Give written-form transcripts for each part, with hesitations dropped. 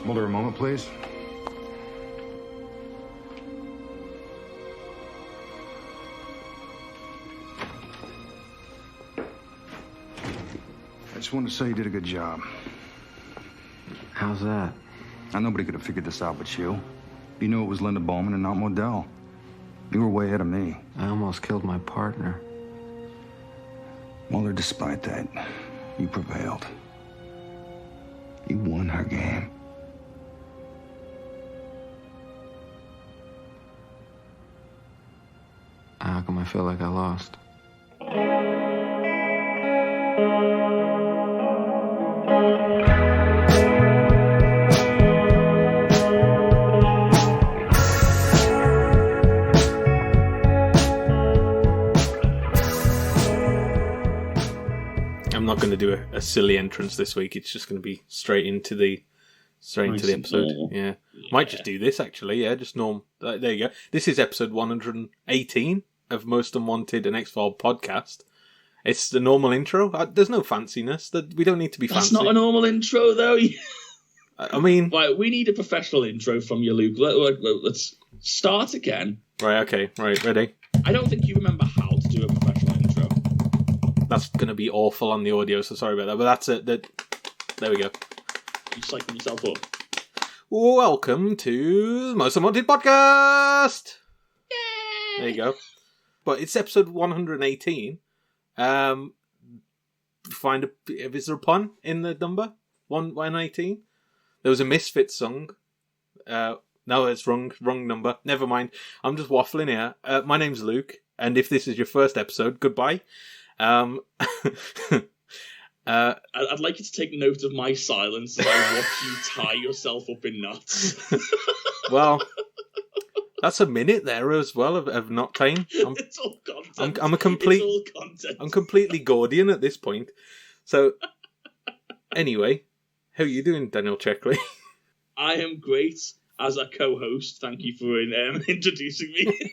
Mulder, a moment, please. I just wanted to say you did a good job. How's that? Now, nobody could have figured this out but you. You knew it was Linda Bowman and not Modell. You were way ahead of me. I almost killed my partner. Mulder, despite that, you prevailed. You won her game. How come I feel like I lost? I'm not going to do a silly entrance this week. It's just going to be straight into the episode. Yeah, might just do this actually. Yeah, just norm. There you go. This is episode 118 of Most Unwanted, an X-File podcast. It's the normal intro. There's no fanciness. We don't need to be fancy. That's not a normal intro, though. I mean, right, we need a professional intro from you, Luke. Let's start again. Right. Okay. Right. Ready. I don't think you remember how to do a professional intro. That's going to be awful on the audio, so sorry about that. But that's it. There we go. You're psyching yourself up. Welcome to the Most Unwanted podcast. Yay! There you go. But it's episode 118. Is there a pun in the number? 118? There was a Misfits song. No, it's wrong number. Never mind. I'm just waffling here. My name's Luke, and if this is your first episode, goodbye. I'd like you to take note of my silence as I watch you tie yourself up in knots. Well, that's a minute there as well of not tying. It's all content. It's all content. I'm completely Gordian at this point. So, anyway, how are you doing, Daniel Checkley? I am great as a co-host. Thank you for introducing me.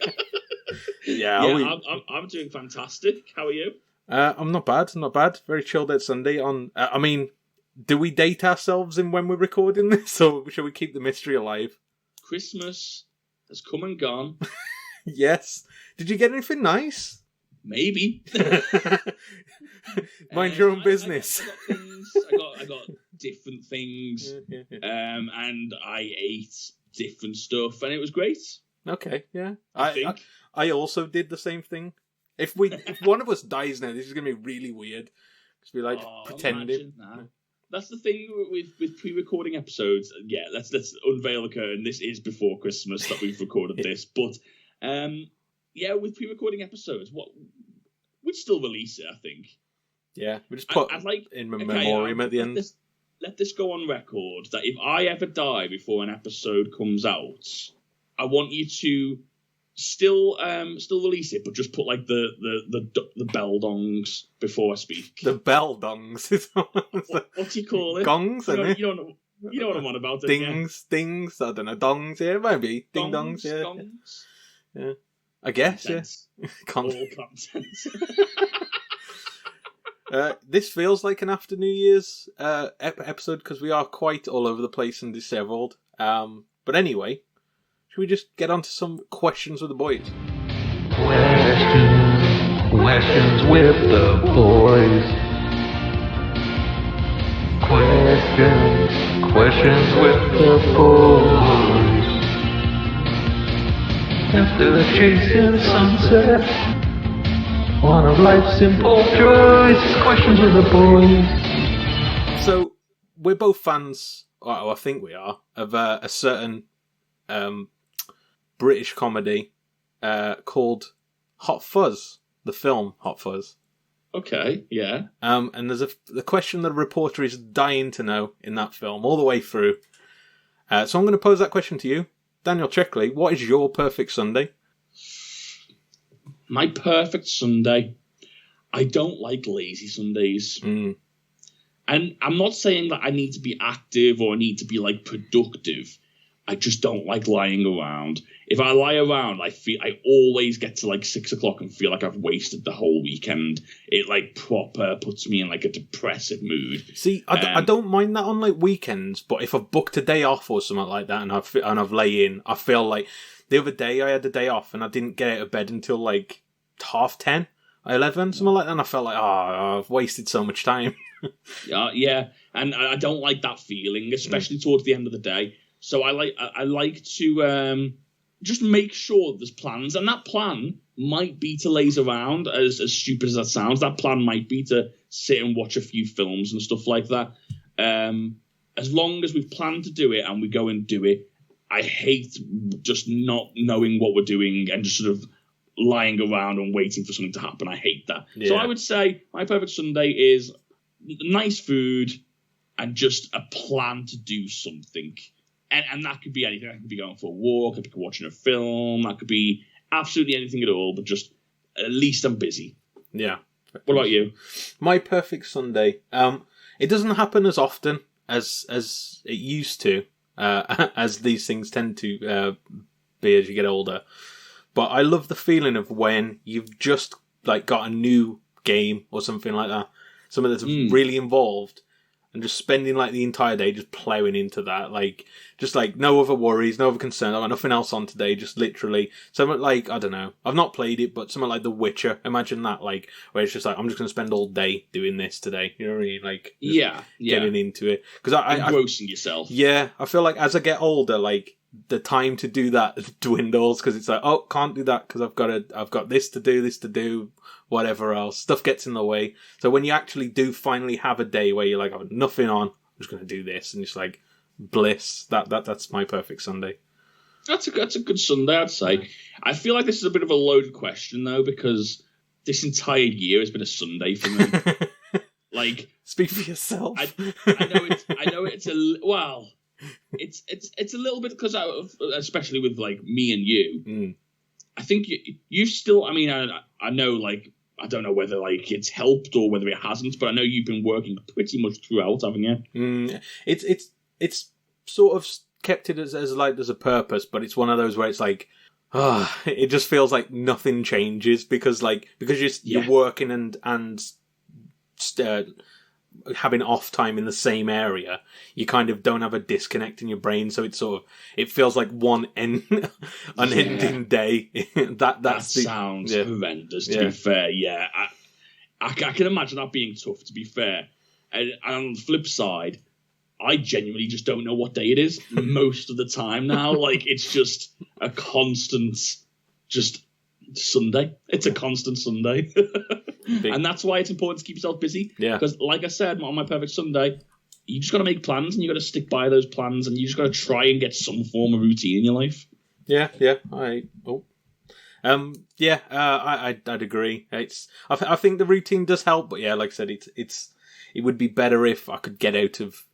I'm doing fantastic. How are you? I'm not bad. Very chilled out Sunday. I mean, do we date ourselves in when we're recording this, or shall we keep the mystery alive? Christmas has come and gone. Yes. Did you get anything nice? Maybe. Mind your own business. I got different things. And I ate different stuff, and it was great. Okay, yeah. I think. I also did the same thing. If one of us dies now, this is going to be really weird. Because we pretending. That's the thing with pre-recording episodes. Yeah, let's unveil the curtain. This is before Christmas that we've recorded this. But, with pre-recording episodes, we'd still release it, I think. Yeah, we just put in memoriam at the end. Let this go on record that if I ever die before an episode comes out, I want you to still release it, but just put like the bell dongs before I speak. The bell dongs. What do you call it? Gongs, you know what I'm on about. Dings. I don't know. Dongs. Yeah, maybe dongs. Yeah. Gongs. Yeah. I guess. Content. Yeah. All content. This feels like an after New Year's episode because we are quite all over the place and disheveled. But anyway. Should we just get on to some questions with the boys? Questions with the boys. Questions with the boys. After the chasing sunset, one of life's simple joys. Questions with the boys. So, we're both fans, or I think we are, of a certain British comedy called Hot Fuzz, the film Hot Fuzz. Okay, yeah. And there's the question that a reporter is dying to know in that film, all the way through. So I'm going to pose that question to you. Daniel Checkley, what is your perfect Sunday? My perfect Sunday? I don't like lazy Sundays. Mm. And I'm not saying that I need to be active or I need to be, like, productive. I just don't like lying around. If I lie around, I always get to like 6 o'clock and feel like I've wasted the whole weekend. It like proper puts me in like a depressive mood. See, I don't mind that on like weekends, but if I've booked a day off or something like that and I've lay in, I feel like the other day I had a day off and I didn't get out of bed until like 10:30, 11, something like that, and I felt like, I've wasted so much time. Yeah, and I don't like that feeling, especially towards the end of the day. So I like to just make sure there's plans, and that plan might be to laze around. As stupid as that sounds, that plan might be to sit and watch a few films and stuff like that. As long as we've planned to do it and we go and do it, I hate just not knowing what we're doing and just sort of lying around and waiting for something to happen. I hate that. Yeah. So I would say my perfect Sunday is nice food and just a plan to do something. And that could be anything. That could be going for a walk, that could be watching a film, that could be absolutely anything at all, but just at least I'm busy. Yeah. What about you? My perfect Sunday. It doesn't happen as often as it used to, as these things tend to be as you get older. But I love the feeling of when you've just like got a new game or something like that, something that's really involved, and just spending like the entire day just ploughing into that, like just like no other worries, no other concerns. I've got nothing else on today, just literally something like, I don't know, I've not played it, but something like The Witcher. Imagine that, like where it's just like I'm just going to spend all day doing this today. You know what I mean? Like getting into it because I engrossing yourself. Yeah, I feel like as I get older, like the time to do that dwindles because it's like, oh, can't do that because I've got this to do, whatever else. Stuff gets in the way. So when you actually do finally have a day where you're like, I've nothing on, I'm just going to do this, and it's like bliss. That's my perfect Sunday. That's a good Sunday, I'd say. I feel like this is a bit of a loaded question though, because this entire year has been a Sunday for me. Like, speak for yourself. I know it's well. It's a little bit because especially with like me and you, I think you still. I mean, I know like I don't know whether like it's helped or whether it hasn't, but I know you've been working pretty much throughout, haven't you? It's sort of kept it as like there's a purpose, but it's one of those where it's like, it just feels like nothing changes because you're working and having off time in the same area, you kind of don't have a disconnect in your brain, so it's sort of it feels like one unending day. that sounds horrendous. To be fair, I can imagine that being tough. To be fair, and on the flip side, I genuinely just don't know what day it is most of the time now. Like it's just a constant, just Sunday. It's a constant Sunday. And that's why it's important to keep yourself busy. Yeah. Because like I said, on my perfect Sunday, you just got to make plans and you got to stick by those plans and you just got to try and get some form of routine in your life. Yeah. I'd agree. I think the routine does help, but yeah, like I said, it would be better if I could get out of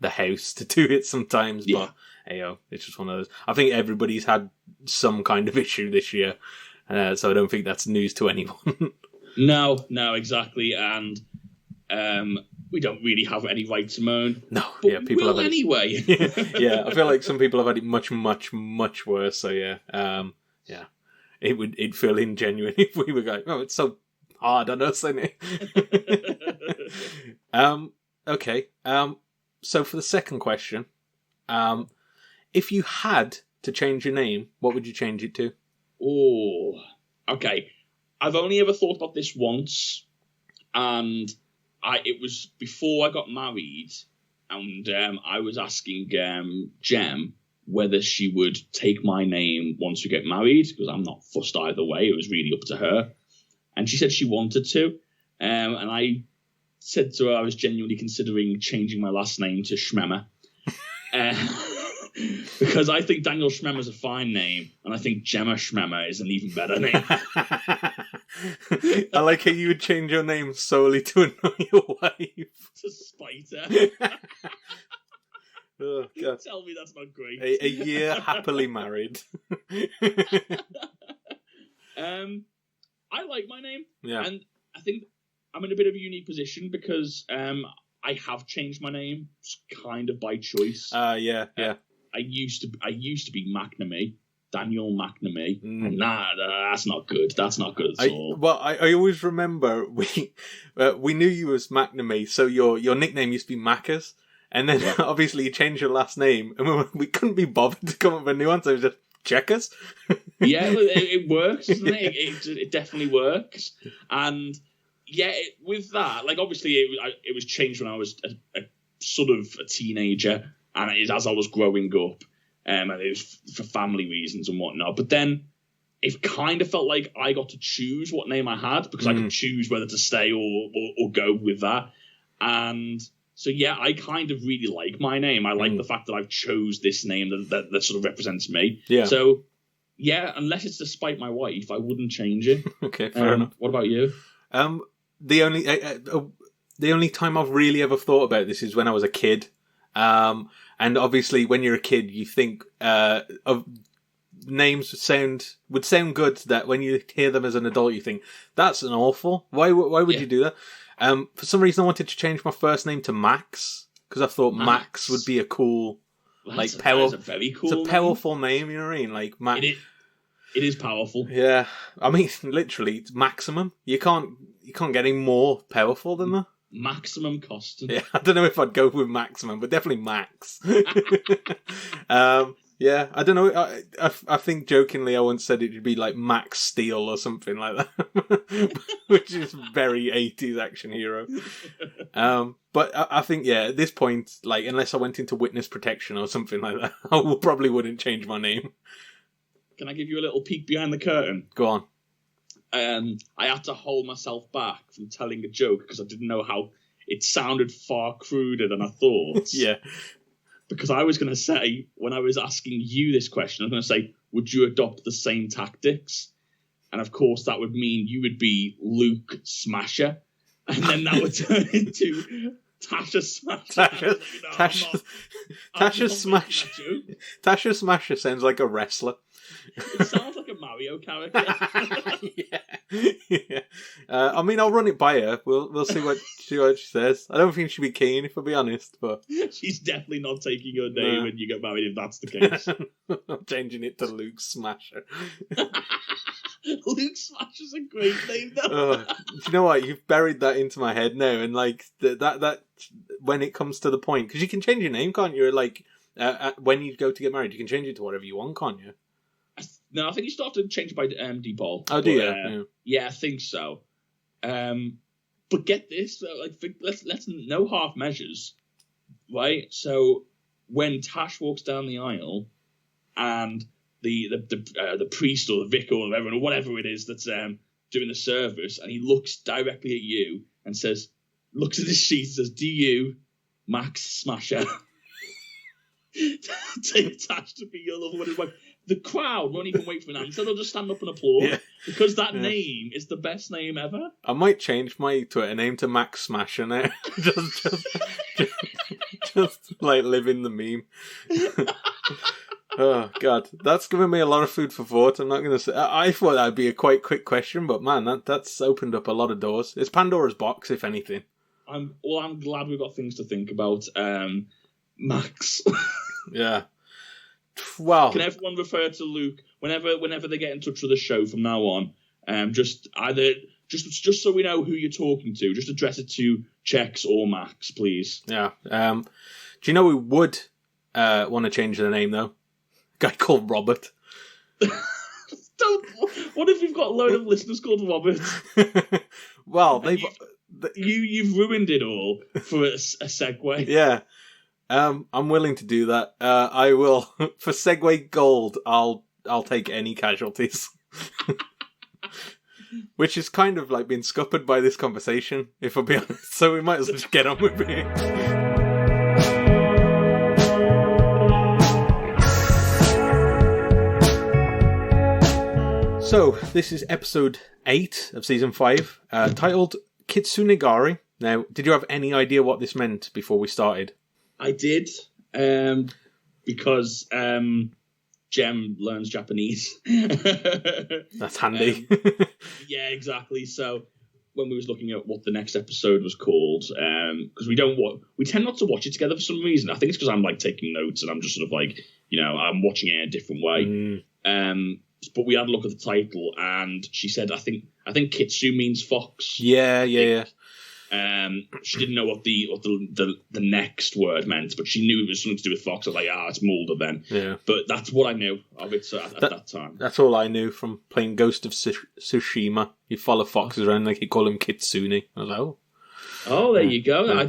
the house to do it sometimes. Yeah. But it's just one of those. I think everybody's had some kind of issue this year, so I don't think that's news to anyone. No, exactly, and we don't really have any right to moan. No, but yeah, people have anyway. Yeah, I feel like some people have had it much, much, much worse. So yeah, it'd feel ingenuine if we were going, oh, it's so hard on us, isn't it? Okay. So for the second question, if you had to change your name, what would you change it to? Oh, okay. I've only ever thought about this once, and it was before I got married, and I was asking Jem whether she would take my name once we get married, because I'm not fussed either way. It was really up to her. And she said she wanted to, and I said to her I was genuinely considering changing my last name to Schmemmer. Because I think Daniel Schmemmer is a fine name, and I think Gemma Schmemmer is an even better name. I like how you would change your name solely to annoy your wife. To spite her. Oh, God. Tell me that's not great. A year happily married. I like my name. Yeah. And I think I'm in a bit of a unique position because I have changed my name kind of by choice. Yeah. I used to be McNamee, Daniel McNamee. Nah, that's not good. That's not good at all. Well, I always remember we knew you as McNamee, so your nickname used to be Maccas, and then obviously you changed your last name, and we couldn't be bothered to come up with a new one, so it was just Checkers. Yeah, it works, doesn't it? It definitely works, and yeah, with that, like obviously it was changed when I was a sort of a teenager, and it is as I was growing up, and it was for family reasons and whatnot. But then it kind of felt like I got to choose what name I had, because I could choose whether to stay or go with that. And so, yeah, I kind of really like my name. I like the fact that I've chose this name that sort of represents me. Yeah. So, yeah, unless it's to spite my wife, I wouldn't change it. Okay, fair enough. What about you? The only time I've really ever thought about this is when I was a kid. And obviously, when you're a kid, you think of names would sound good. That when you hear them as an adult, you think that's an awful. Why would you do that? For some reason, I wanted to change my first name to Max because I thought Max would be a cool, that's a very cool. It's a powerful name. You know what I mean? Like Max. It is powerful. Yeah, I mean, literally, it's maximum. You can't get any more powerful than that. Maximum cost. Yeah, I don't know if I'd go with maximum, but definitely max. Yeah, I don't know. I think jokingly I once said it would be like Max Steel or something like that, which is very 80s action hero. But I think, yeah, at this point, like, unless I went into witness protection or something like that, I probably wouldn't change my name. Can I give you a little peek behind the curtain? Go on. I had to hold myself back from telling a joke because I didn't know how it sounded far cruder than I thought. Yeah. Because I was going to say, when I was asking you this question, I was going to say, would you adopt the same tactics? And of course, that would mean you would be Luke Smasher. And then that would turn into Tasha Smasher. Tasha Smasher. Tasha Smasher sounds like a wrestler. It sounds like a Mario character. Yeah. I mean, I'll run it by her. We'll see what she says. I don't think she'd be keen, if I'll be honest. But she's definitely not taking your name when you get married, if that's the case. I'm changing it to Luke Smasher. Luke Smasher's a great name, though. Do you know what? You've buried that into my head now, and like that when it comes to the point, because you can change your name, can't you? Like when you go to get married, you can change it to whatever you want, can't you? No, I think you still have to change it by default. Oh, do you? Yeah, I think so. But get this, let's no half measures, right? So when Tash walks down the aisle, and the priest or the vicar or whatever it is that's doing the service, and he looks directly at you and says, looks at his sheet and says, "Do you, Max Smasher, take Tash to be your lover when his wife?" The crowd won't even wait for an answer. They'll just stand up and applaud because that name is the best name ever. I might change my Twitter name to Max Smasher now. just like living the meme. Oh, God. That's given me a lot of food for thought. I'm not going to say... I thought that would be a quite quick question, but man, that's opened up a lot of doors. It's Pandora's box, if anything. I'm glad we've got things to think about. Max. Yeah. Well, can everyone refer to Luke whenever they get in touch with the show from now on? Just so we know who you're talking to, just address it to Chex or Max, please. Yeah. Do you know who would want to change their name though? A guy called Robert. What if you've got a load of listeners called Robert? Well, you've ruined it all for a segue. Yeah. I'm willing to do that. I will for Segway Gold. I'll take any casualties, which is kind of like being scuppered by this conversation, if I'll be honest. So we might as well just get on with it. So this is episode 8 of season 5, titled Kitsunegari. Now, did you have any idea what this meant before we started? I did, because Jem learns Japanese. That's handy. Yeah, exactly. So when we was looking at what the next episode was called, because we tend not to watch it together for some reason. I think it's because I'm like taking notes and I'm just sort of like, I'm watching it in a different way. But we had a look at the title, and she said, I think Kitsu means fox. Yeah. She didn't know what the next word meant, but she knew it was something to do with fox. I was like, it's Mulder then. Yeah. But that's what I knew of it at that time. That's all I knew from playing Ghost of Tsushima. You follow foxes around, like you call him Kitsune. I was like, oh. Oh, there you go. Yeah.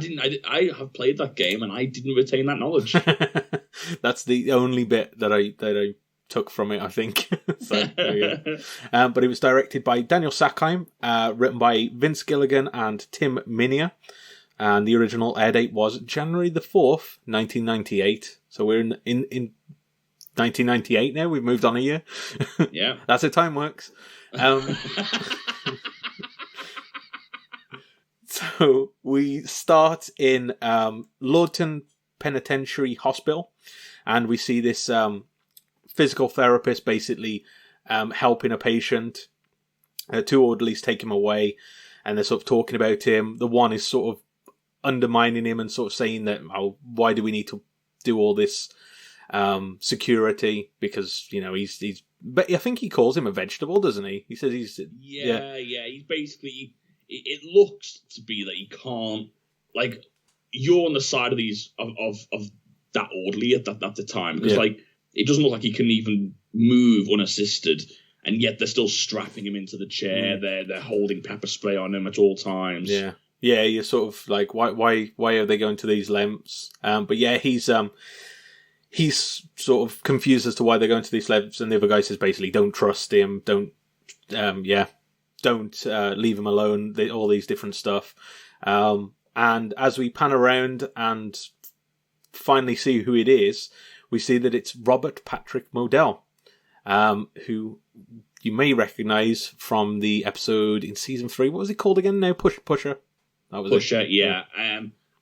I have played that game, and I didn't retain that knowledge. That's the only bit that I took from it, I think. So, but it was directed by Daniel Sackheim, written by Vince Gilligan and Tim Minear, and the original air date was January the 4th, 1998. So we're in 1998 now. We've moved on a year. Yeah, that's how time works. So we start in Lordton Penitentiary Hospital, and we see this physical therapist basically helping a patient. Two orderlies take him away, and they're sort of talking about him. The one is sort of undermining him and sort of saying that, why do we need to do all this security? Because, he's... But I think he calls him a vegetable, doesn't he? He says he's... Yeah. He's basically... It looks to be that he can't... Like, you're on the side of these... Of that orderly at the time. Because, it doesn't look like he can even move unassisted, and yet they're still strapping him into the chair. They're holding pepper spray on him at all times. Yeah, you're sort of like, why are they going to these lengths? But yeah, he's sort of confused as to why they're going to these lengths, and the other guy says basically, don't trust him, don't leave him alone. All these different stuff. And as we pan around and finally see who it is, we see that it's Robert Patrick Modell, who you may recognise from the episode in season 3. What was it called again now? Pusher. That was Pusher, it. Yeah.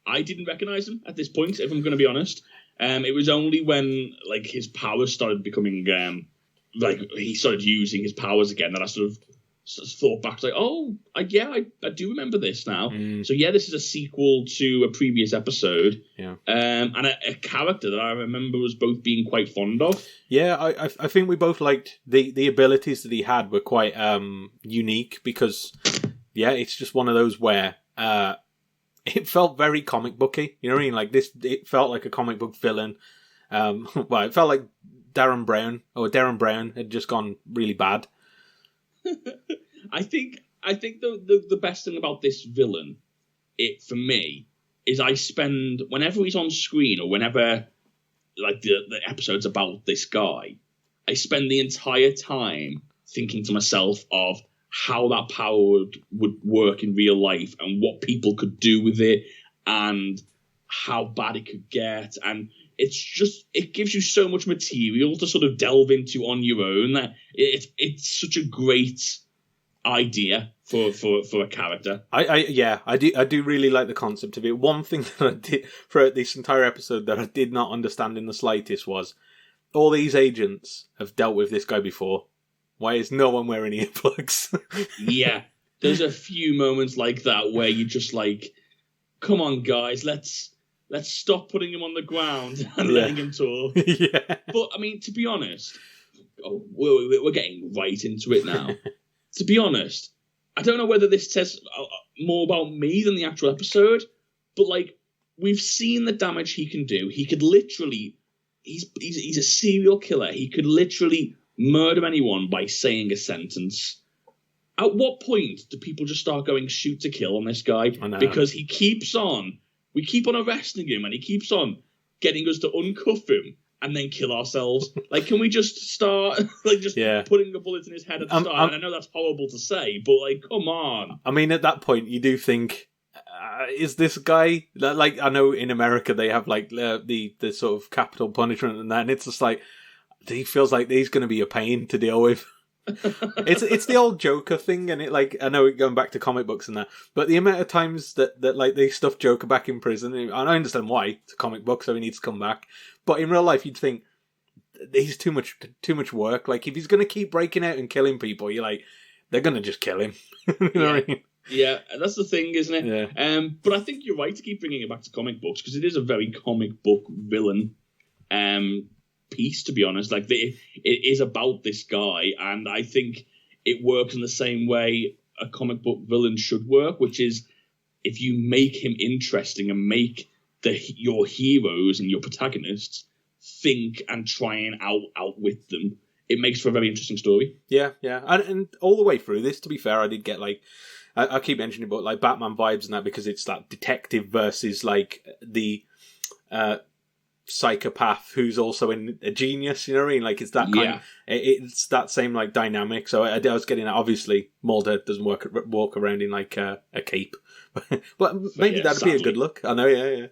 I didn't recognise him at this point, if I'm going to be honest. It was only when his powers started becoming he started using his powers again that I sort of thought back, I do remember this now. So yeah, this is a sequel to a previous episode, and a character that I remember was both being quite fond of. Yeah, I think we both liked the abilities that he had were quite unique, because it's just one of those where it felt very comic booky. You know what I mean? Like this, it felt like a comic book villain. It felt like Darren Brown had just gone really bad. I think the best thing about this villain, for me, is I spend, whenever he's on screen or whenever the episode's about this guy, I spend the entire time thinking to myself of how that power would work in real life and what people could do with it and how bad it could get. And it gives you so much material to sort of delve into on your own that it's such a great idea for a character. I do really like the concept of it. One thing that I did throughout this entire episode that I did not understand in the slightest was all these agents have dealt with this guy before. Why is no one wearing earplugs? Yeah, there's a few moments like that where you're just like, come on guys, let's stop putting him on the ground and letting him talk. Yeah. But, I mean, to be honest, we're getting right into it now. To be honest, I don't know whether this says more about me than the actual episode, but, we've seen the damage he can do. He could literally... He's a serial killer. He could literally murder anyone by saying a sentence. At what point do people just start going shoot to kill on this guy? I know. Because he keeps on... We keep on arresting him, and he keeps on getting us to uncuff him and then kill ourselves. Can we just start, putting a bullet in his head at the start? And I know that's horrible to say, but, come on. I mean, at that point, you do think, is this guy... I know in America they have, the sort of capital punishment and that, and it's just he feels like he's going to be a pain to deal with. It's the old Joker thing, and I know going back to comic books and that, but the amount of times that they stuff Joker back in prison, and I understand why, it's a comic book, so he needs to come back. But in real life, you'd think he's too much work. If he's going to keep breaking out and killing people, you're they're going to just kill him. You know what I mean? Yeah, that's the thing, isn't it? Yeah. But I think you're right to keep bringing it back to comic books because it is a very comic book villain piece, to be honest. Like, it is about this guy, and I think it works in the same way a comic book villain should work, which is if you make him interesting and make your heroes and your protagonists think and try and outwit them, it makes for a very interesting story. Yeah. And all the way through this, to be fair, I did get, like, I keep mentioning about, like, Batman vibes and that because it's that detective versus, like, the psychopath who's also a genius, you know what I mean? Like, it's that kind of, it's that same, like, dynamic. So I was getting that. Obviously, Mulder doesn't walk around in, like, a cape. But maybe that'd be a good look. I know,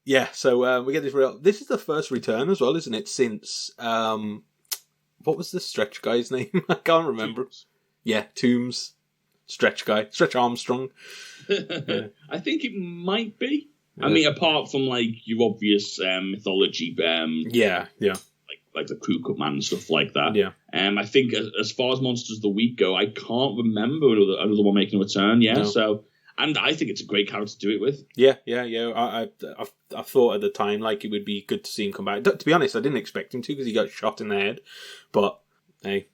yeah. So we get this this is the first return as well, isn't it? Since what was the Stretch guy's name? I can't remember. Toombs. Yeah, Toombs, Stretch Armstrong. Yeah. I think it might be. Yeah. I mean, apart from like your obvious mythology, like the Crew Cut Man and stuff like that. Yeah. I think as far as Monsters of the Week go, I can't remember another one making a return. Yeah, no. So. And I think it's a great character to do it with. Yeah. I thought at the time, like, it would be good to see him come back. To be honest, I didn't expect him to because he got shot in the head. But, hey.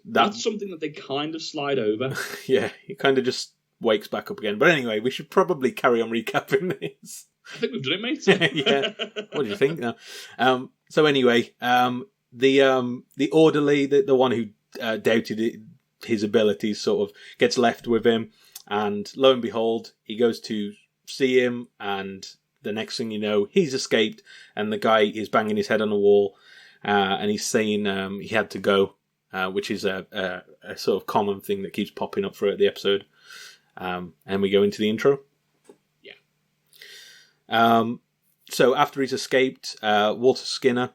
That's something that they kind of slide over. Yeah, he kind of just wakes back up again. But anyway, we should probably carry on recapping this. I think we've done it, mate. Yeah. What do you think? No. So anyway, the orderly, the one who doubted his abilities, sort of gets left with him. And lo and behold, he goes to see him, and the next thing you know, he's escaped, and the guy is banging his head on the wall, and he's saying he had to go, which is a sort of common thing that keeps popping up throughout the episode. And we go into the intro. Yeah. So after he's escaped, Walter Skinner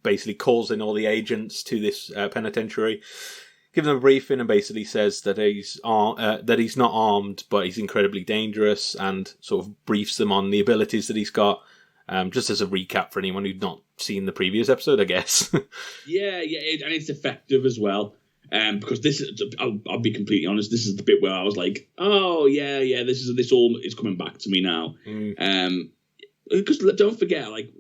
basically calls in all the agents to this penitentiary, gives them a briefing and basically says that he's not armed, but he's incredibly dangerous, and sort of briefs them on the abilities that he's got. Just as a recap for anyone who's not seen the previous episode, I guess. Yeah, and it's effective as well. Because this is, I'll be completely honest, this is the bit where I was like, oh yeah, this all is coming back to me now. Because don't forget, like,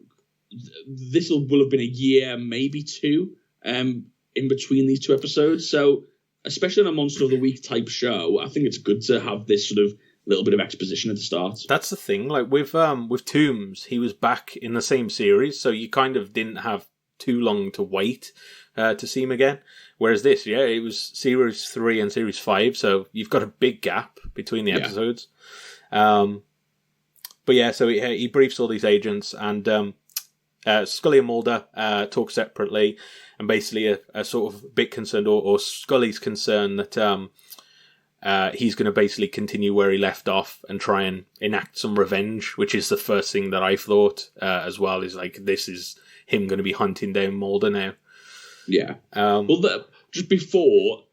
this will have been a year, maybe two, in between these two episodes. So, especially on a Monster of the Week type show, I think it's good to have this sort of little bit of exposition at the start. That's the thing. Like with Toombs, he was back in the same series, so you kind of didn't have too long to wait to see him again. Whereas this, it was series 3 and series 5, so you've got a big gap between the episodes. But yeah, so he briefs all these agents, and Scully and Mulder talk separately, and basically are sort of a bit concerned, or Scully's concerned that he's going to basically continue where he left off and try and enact some revenge, which is the first thing that I thought as well, is like, this is him going to be hunting down Mulder now. Yeah. Well, just before,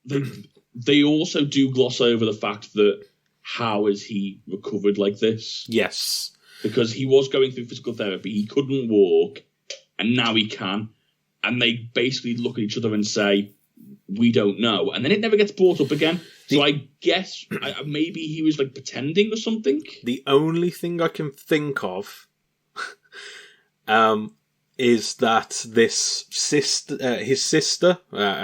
they also do gloss over the fact that how is he recovered like this? Yes. Because he was going through physical therapy, he couldn't walk, and now he can. And they basically look at each other and say, we don't know. And then it never gets brought up again. So I guess maybe he was like pretending or something. The only thing I can think of is that this his sister,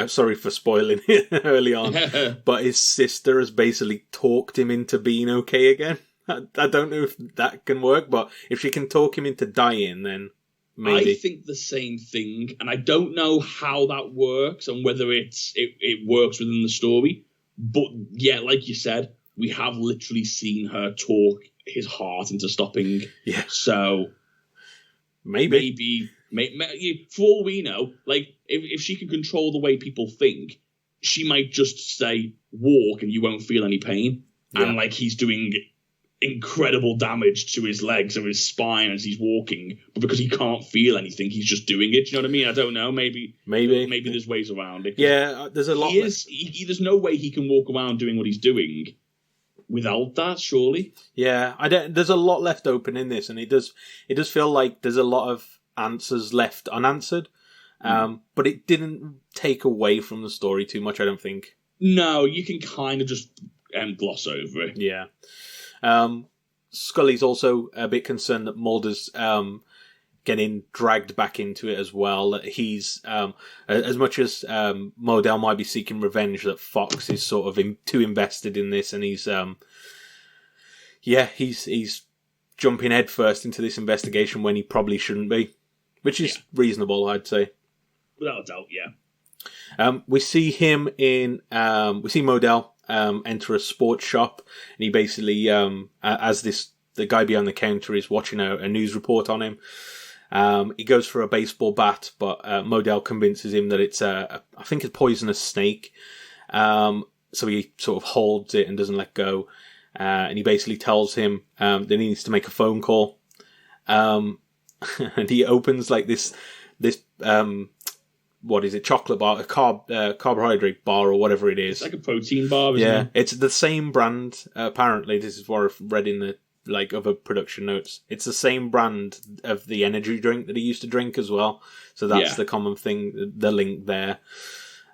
sorry for spoiling it early on, but his sister has basically talked him into being okay again. I don't know if that can work, but if she can talk him into dying, then maybe. I think the same thing, and I don't know how that works and whether it works within the story. But yeah, like you said, we have literally seen her talk his heart into stopping. Yeah. So maybe for all we know, like if she can control the way people think, she might just say walk and you won't feel any pain. Yeah. And like he's doing incredible damage to his legs or his spine as he's walking, but because he can't feel anything, he's just doing it. Do you know what I mean? I don't know. Maybe there's ways around it. Yeah, there's a lot. There's no way he can walk around doing what he's doing without that. Surely. Yeah, there's a lot left open in this, and it does feel like there's a lot of answers left unanswered. But it didn't take away from the story too much, I don't think. No, you can kind of just gloss over it. Yeah. Scully's also a bit concerned that Mulder's getting dragged back into it as well. That he's, as much as Modell might be seeking revenge, that Fox is sort of too invested in this, and he's jumping headfirst into this investigation when he probably shouldn't be, which is reasonable, I'd say. Without a doubt, yeah. We see him in. We see Modell enter a sports shop, and he basically, as the guy behind the counter is watching a news report on him. He goes for a baseball bat, but Modell convinces him that it's I think a poisonous snake. So he sort of holds it and doesn't let go, and he basically tells him that he needs to make a phone call. And he opens like this. What is it? Chocolate bar, a carbohydrate bar, or whatever it is. It's like a protein bar, isn't it? It's the same brand. Apparently, this is what I've read in the other production notes. It's the same brand of the energy drink that he used to drink as well. So that's the common thing, the link there.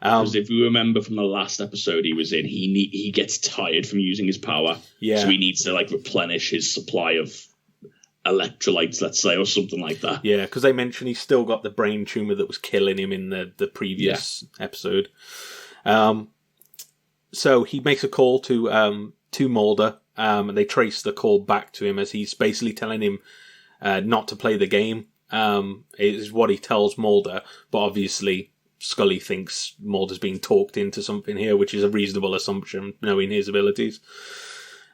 Because if you remember from the last episode he was in, he gets tired from using his power. Yeah. So he needs to replenish his supply of electrolytes, let's say, or something like that. Yeah, because they mentioned he's still got the brain tumor that was killing him in the previous episode. So he makes a call to Mulder, and they trace the call back to him as he's basically telling him not to play the game. Is what he tells Mulder, but obviously Scully thinks Mulder's being talked into something here, which is a reasonable assumption, knowing his abilities.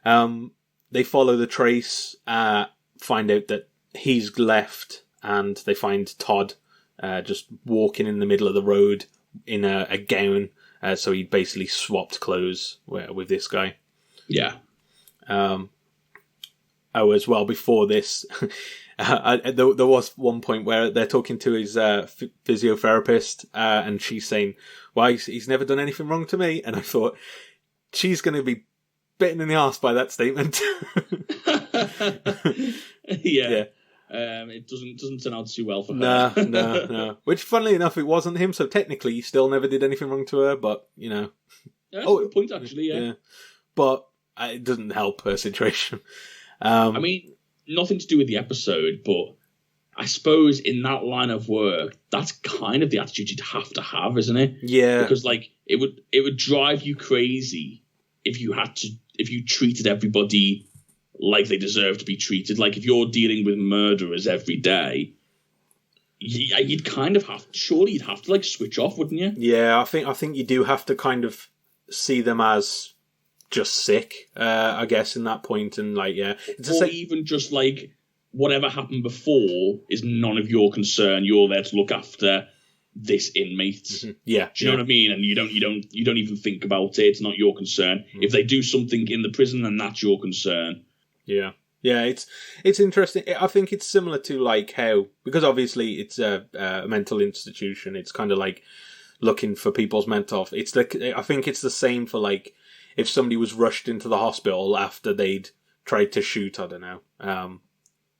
They follow the trace, find out that he's left, and they find Todd just walking in the middle of the road in a gown. So he basically swapped clothes with this guy. Yeah. As well, before this, there was one point where they're talking to his physiotherapist, and she's saying, well, he's never done anything wrong to me. And I thought, she's going to be bitten in the arse by that statement. Yeah. It doesn't turn out too well for her. No. Which, funnily enough, it wasn't him, so technically he still never did anything wrong to her, but, Yeah, that's a good point, actually, yeah. But it doesn't help her situation. I mean, nothing to do with the episode, but I suppose in that line of work, that's kind of the attitude you'd have to have, isn't it? Yeah. Because, it would drive you crazy if you treated everybody like they deserve to be treated. Like, if you're dealing with murderers every day, you'd kind of have to switch off, wouldn't you? Yeah, I think you do have to kind of see them as just sick, I guess, in that point, and even just whatever happened before is none of your concern. You're there to look after this inmate. Mm-hmm. Yeah, do you know what I mean? And you don't even think about it. It's not your concern. Mm-hmm. If they do something in the prison, then that's your concern. Yeah. It's interesting. I think it's similar to how, because obviously it's a mental institution. It's kind of like looking for people's mental health. I think it's the same for if somebody was rushed into the hospital after they'd tried to shoot, I don't know,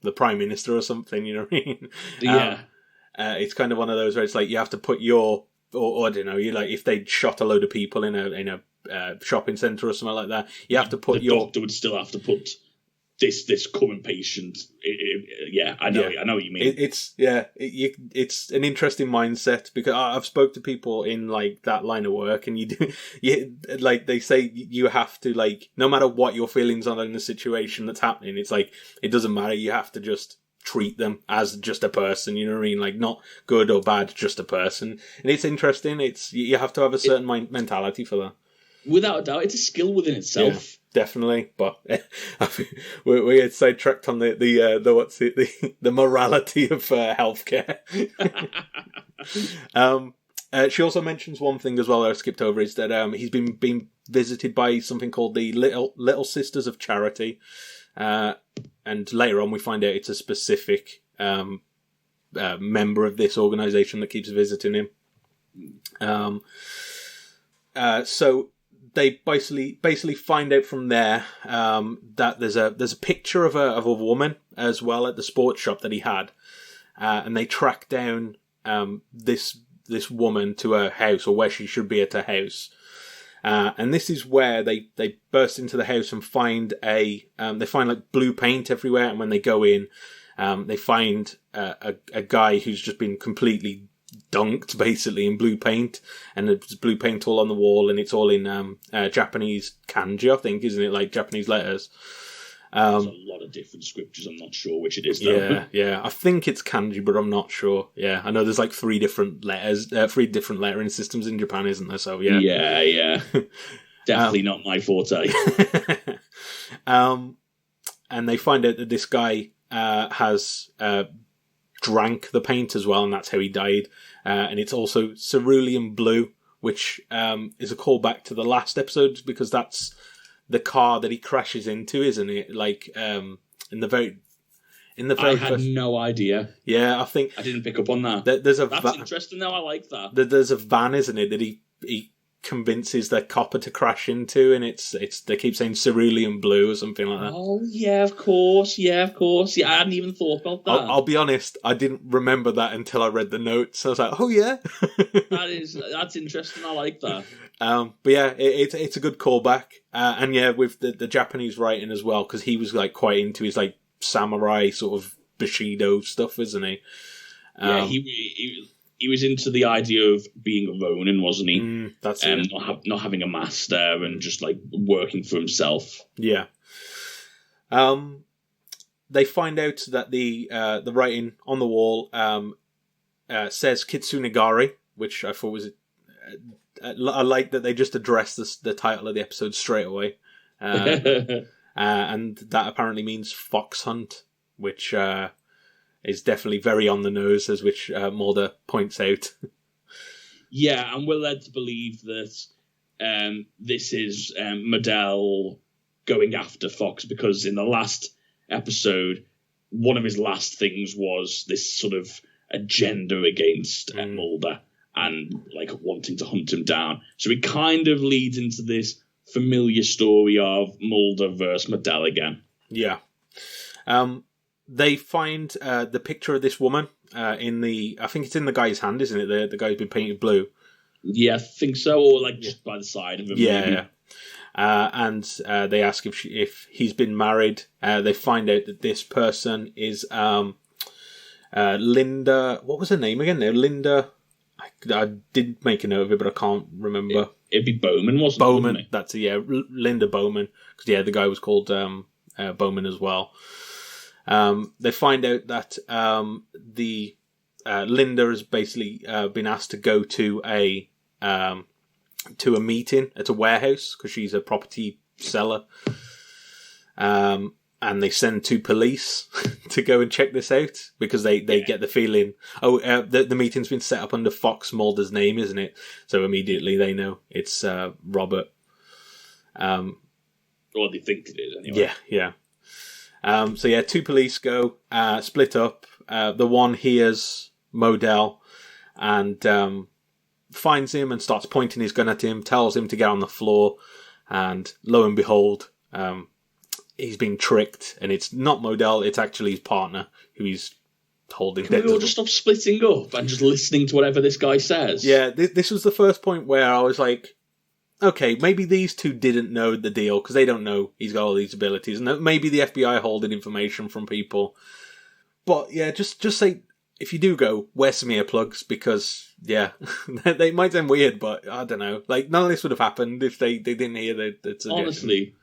the Prime Minister or something, you know what I mean? Yeah. It's kind of one of those where it's you have to put your, or I don't know, if they'd shot a load of people in a shopping centre or something like that, you have to put the doctor would still have to put this current patient. I know what you mean. It's an interesting mindset, because I've spoke to people in that line of work, and they say you have to no matter what your feelings are in the situation that's happening, it's it doesn't matter. You have to just treat them as just a person. You know what I mean? Not good or bad, just a person. And it's interesting. You have to have a certain mentality for that. Without a doubt, it's a skill within itself. Yeah. Definitely, but I think we had sidetracked on the morality of healthcare. She also mentions one thing as well that I skipped over, is that he's been visited by something called the Little Sisters of Charity, and later on we find out it's a specific member of this organisation that keeps visiting him. So they basically find out from there that there's a picture of a woman as well at the sports shop that he had, and they track down this woman to her house, or where she should be at her house. And this is where they burst into the house and find they find like blue paint everywhere. And when they go in, they find a guy who's just been completely dunked basically in blue paint, and there's blue paint all on the wall, and it's all in Japanese kanji, I think, isn't it? Like Japanese letters. There's a lot of different scriptures. I'm not sure which it is, though. Yeah. I think it's kanji, but I'm not sure. Yeah, I know there's like three different lettering systems in Japan, isn't there? So yeah. Yeah. Definitely not my forte. And they find out that this guy has drank the paint as well, and that's how he died. And it's also cerulean blue, which is a callback to the last episode, because that's the car that he crashes into, isn't it? Like in the very I had no idea. Yeah, I think I didn't pick up on that. That's interesting though. I like that. There's a van, isn't it, that he convinces the copper to crash into, and it's they keep saying cerulean blue or something like that. Oh yeah, of course. Yeah, I hadn't even thought about that. I'll be honest, I didn't remember that until I read the notes. I was like, oh yeah. That's interesting. I like that. But yeah, it's a good callback, and yeah, with the Japanese writing as well, because he was like quite into his like samurai sort of Bushido stuff, isn't he? Yeah, he was into the idea of being a Ronin, wasn't he? That's it. Not having a master and just like working for himself. Yeah. They find out that the writing on the wall says Kitsunegari, which I thought was. I like that they just addressed the title of the episode straight away. And that apparently means fox hunt, which is definitely very on the nose, as which Mulder points out. Yeah, and we're led to believe that this is Modell going after Fox, because in the last episode, one of his last things was this sort of agenda against Mulder and like wanting to hunt him down. So it kind of leads into this familiar story of Mulder versus Modell again. Yeah. They find the picture of this woman I think it's in the guy's hand, isn't it? The guy who's been painted blue. Yeah, I think so, or like just by the side of him. Yeah. And they ask if he's been married. They find out that this person is Linda. What was her name again? Linda. I did make a note of it, but I can't remember. It'd be Bowman, wasn't it? Bowman. That's it. Yeah, Linda Bowman. Because the guy was called Bowman as well. They find out that the Linda has basically been asked to go to a meeting at a warehouse because she's a property seller. And they send two police to go and check this out because they get the feeling, the meeting's been set up under Fox Mulder's name, isn't it? So immediately they know it's Robert. Or they think it is anyway. Yeah. So yeah, two police go, split up. The one hears Modell and finds him and starts pointing his gun at him, tells him to get on the floor, and lo and behold, he's been tricked, and it's not Modell, it's actually his partner who he's holding dead. Can we all just stop splitting up and just listening to whatever this guy says? Yeah, this was the first point where I was like, okay, maybe these two didn't know the deal, because they don't know he's got all these abilities, and maybe the FBI holding information from people. But yeah, just say, if you do go, wear some earplugs, because, yeah, they might sound weird, but I don't know. Like, none of this would have happened if they didn't hear the suggestion. Honestly.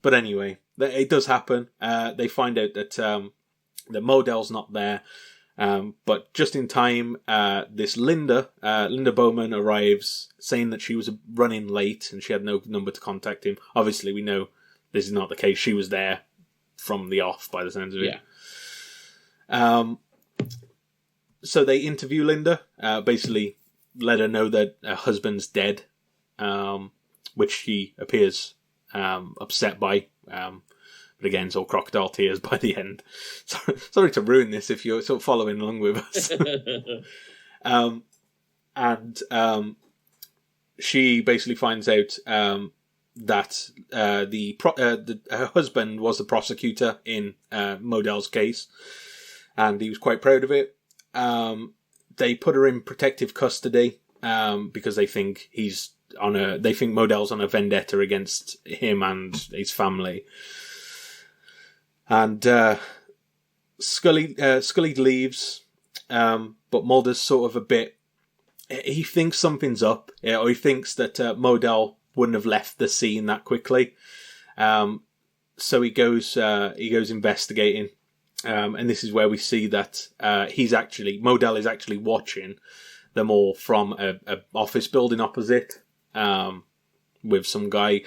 But anyway, it does happen. They find out that that Modell's not there. But just in time, this Linda Bowman arrives, saying that she was running late and she had no number to contact him. Obviously, we know this is not the case. She was there from the off, by the sounds of it. Yeah. So they interview Linda, basically let her know that her husband's dead, which she appears upset by. But again, it's all crocodile tears by the end. Sorry to ruin this if you're sort of following along with us. She basically finds out that her husband was the prosecutor in Modell's case, and he was quite proud of it. They put her in protective custody because they think he's they think Modell's on a vendetta against him and his family. And Scully leaves, but Mulder's sort of a bit. He thinks something's up, or he thinks that Modell wouldn't have left the scene that quickly. So he goes investigating, and this is where we see that Modell is actually watching them all from a office building opposite, with some guy.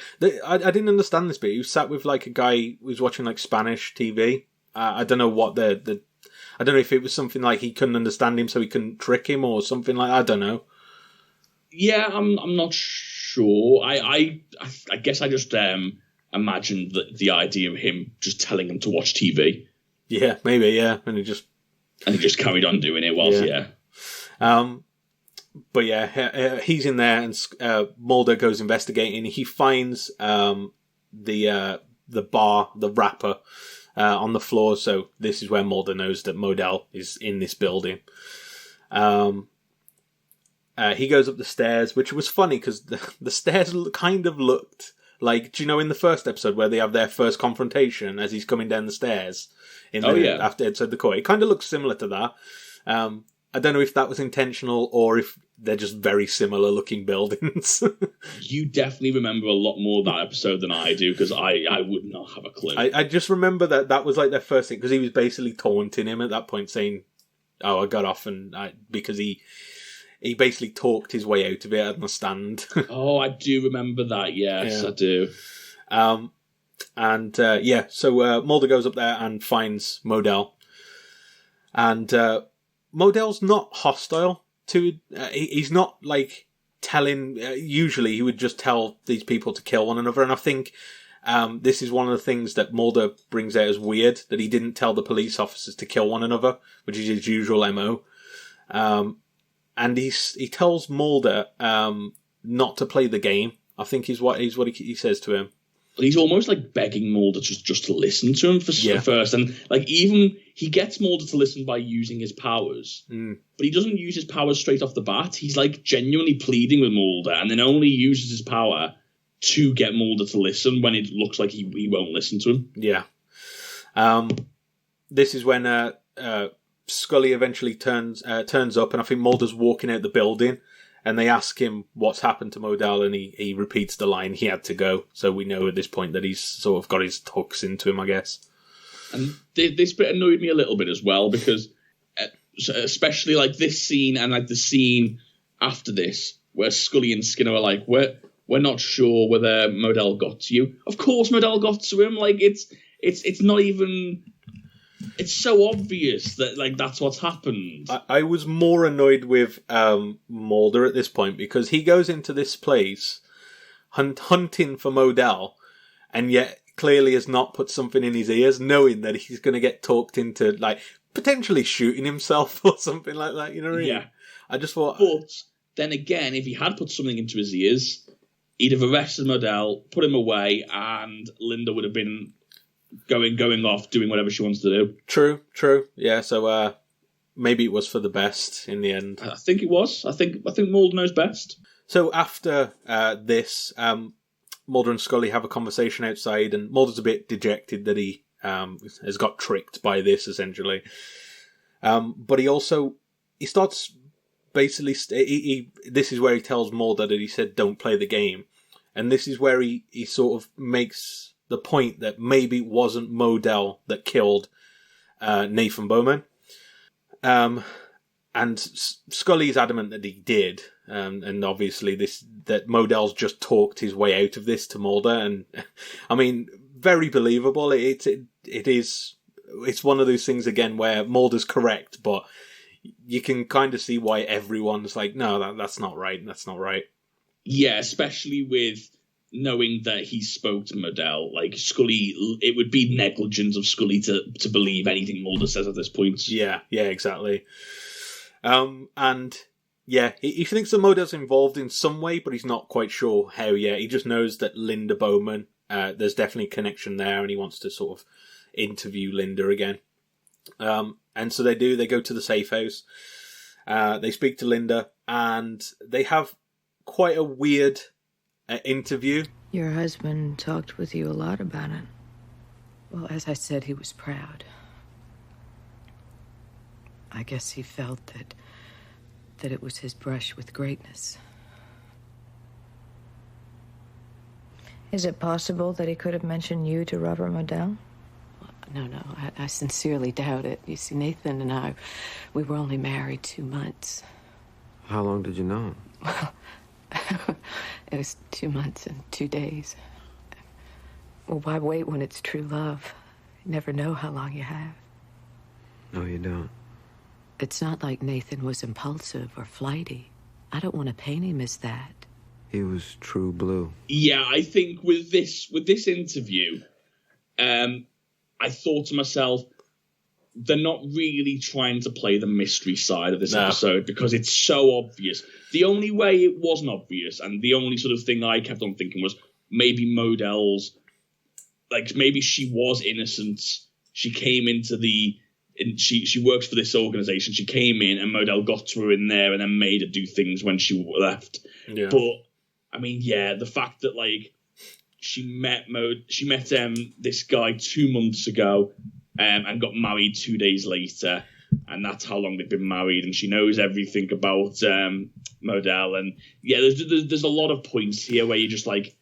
I didn't understand this bit. He was sat with like a guy who was watching like Spanish TV. I don't know what I don't know if it was something like he couldn't understand him, so he couldn't trick him, or something like. I don't know. Yeah, I'm not sure. I guess I just imagined the idea of him just telling him to watch TV. Yeah, maybe. Yeah, and he just carried on doing it whilst But yeah, he's in there, and Mulder goes investigating. He finds the wrapper on the floor. So this is where Mulder knows that Modell is in this building. He goes up the stairs, which was funny because the stairs kind of looked like, do you know, in the first episode where they have their first confrontation as he's coming down the stairs after inside the court, it kind of looks similar to that. I don't know if that was intentional or if they're just very similar looking buildings. You definitely remember a lot more of that episode than I do, because I would not have a clue. I just remember that was like their first thing, because he was basically taunting him at that point, saying, "Oh, I got off," because he basically talked his way out of it on the stand. Oh, I do remember that. Yes, yeah. I do. So Mulder goes up there and finds Modell, and Modell's not hostile to. He's not like telling. Usually, he would just tell these people to kill one another, and I think this is one of the things that Mulder brings out as weird, that he didn't tell the police officers to kill one another, which is his usual MO. And he tells Mulder not to play the game, I think is what he says to him. He's almost like begging Mulder just to listen to him first. And like even he gets Mulder to listen by using his powers. But he doesn't use his powers straight off the bat. He's like genuinely pleading with Mulder, and then only uses his power to get Mulder to listen when it looks like he won't listen to him. Yeah. This is when Scully eventually turns up, and I think Mulder's walking out the building, and they ask him what's happened to Modell, and he repeats the line, "He had to go." So we know at this point that he's sort of got his hooks into him, I guess. And this bit annoyed me a little bit as well, because especially like this scene and like the scene after this, where Scully and Skinner are like, we're not sure whether Modell got to you. Of course Modell got to him. Like it's not even. It's so obvious that like that's what's happened. I was more annoyed with Mulder at this point, because he goes into this place hunting for Modell, and yet clearly has not put something in his ears, knowing that he's going to get talked into like potentially shooting himself or something like that. You know what I mean? Yeah. I just thought. But then again, if he had put something into his ears, he'd have arrested Modell, put him away, and Linda would have been going off doing whatever she wants to do. True. Yeah, so maybe it was for the best in the end. I think it was. I think Mulder knows best. So after this, Mulder and Scully have a conversation outside, and Mulder's a bit dejected that he has got tricked by this, essentially. But he starts basically. This is where he tells Mulder that he said, "Don't play the game," and this is where he sort of makes the point that maybe it wasn't Modell that killed Nathan Bowman. And Scully's adamant that he did. And obviously that Modell's just talked his way out of this to Mulder. And I mean, very believable. It's one of those things again where Mulder's correct, but you can kind of see why everyone's like, no, that's not right. That's not right. Yeah, especially with knowing that he spoke to Modell, like Scully, it would be negligence of Scully to believe anything Mulder says at this point. Yeah, exactly. And yeah, he thinks that Modell's involved in some way, but he's not quite sure how yet. He just knows that Linda Bowman, there's definitely a connection there, and he wants to sort of interview Linda again. And so they go to the safe house. They speak to Linda, and they have quite a weird interview. Your husband talked with you a lot about it. Well, as I said, he was proud. I guess he felt that it was his brush with greatness. Is it possible that he could have mentioned you to Robert Modell? No, I sincerely doubt it. You see, Nathan and we were only married 2 months. How long did you know him? Well, it was 2 months and 2 days. Well, why wait when it's true love? You never know how long you have. No, you don't. It's not like Nathan was impulsive or flighty. I don't want to paint him as that. He was true blue. Yeah, I think with this interview, I thought to myself, they're not really trying to play the mystery side of this episode because it's so obvious. The only way it wasn't obvious, and the only sort of thing I kept on thinking was maybe Modell's, like maybe she was innocent. She came into she works for this organization. She came in and Modell got to her in there and then made her do things when she left. Yeah. But I mean, yeah, the fact that like she met this guy 2 months ago and got married 2 days later, and that's how long they've been married, and she knows everything about Modell. And yeah, there's a lot of points here where you're just like,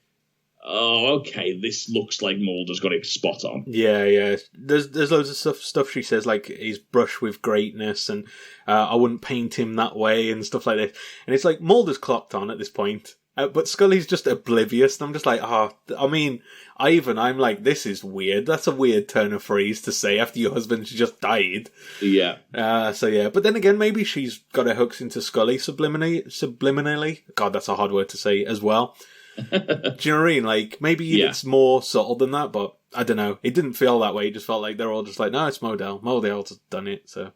oh, okay, this looks like Mulder's got it spot on. Yeah. There's loads of stuff she says, like his brush with greatness, and I wouldn't paint him that way, and stuff like this. And it's like Mulder's clocked on at this point, but Scully's just oblivious. And I'm just like, I'm like, this is weird. That's a weird turn of phrase to say after your husband just died. Yeah. But then again, maybe she's got her hooks into Scully subliminally. God, that's a hard word to say as well. Do you know what I mean? Like, maybe it's more subtle than that, but I don't know. It didn't feel that way. It just felt like they're all just like, no, it's Modell. Modell's done it, so.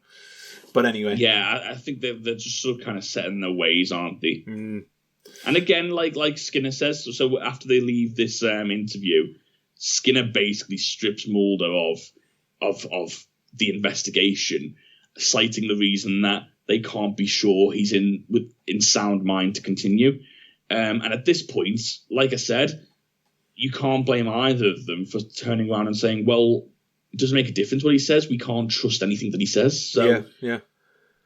But anyway. Yeah, I think they're just sort of kind of set in their ways, aren't they? Mm. And again, like Skinner says, so after they leave this interview, Skinner basically strips Mulder of the investigation, citing the reason that they can't be sure he's in sound mind to continue. And at this point, like I said, you can't blame either of them for turning around and saying, well, it doesn't make a difference what he says. We can't trust anything that he says. So yeah.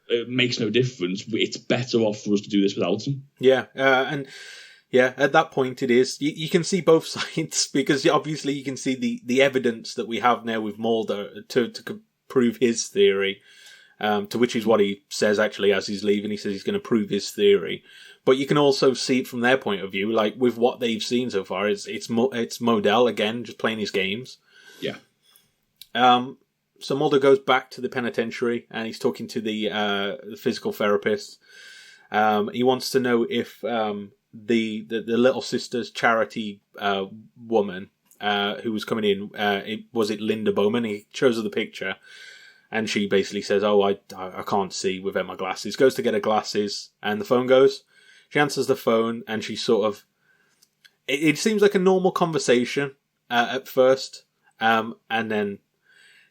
It makes no difference. It's better off for us to do this without him. Yeah, at that point it is. You can see both sides, because obviously you can see the evidence that we have now with Mulder to prove his theory, to which is what he says actually as he's leaving. He says he's going to prove his theory. But you can also see it from their point of view, like with what they've seen so far. It's Modell again, just playing his games. Yeah. So Mulder goes back to the penitentiary and he's talking to the physical therapist. He wants to know if the little sister's charity woman who was coming in, was it Linda Bowman? He shows her the picture. And she basically says, oh, I can't see without my glasses. Goes to get her glasses and the phone goes. She answers the phone and she sort of... It seems like a normal conversation at first. And then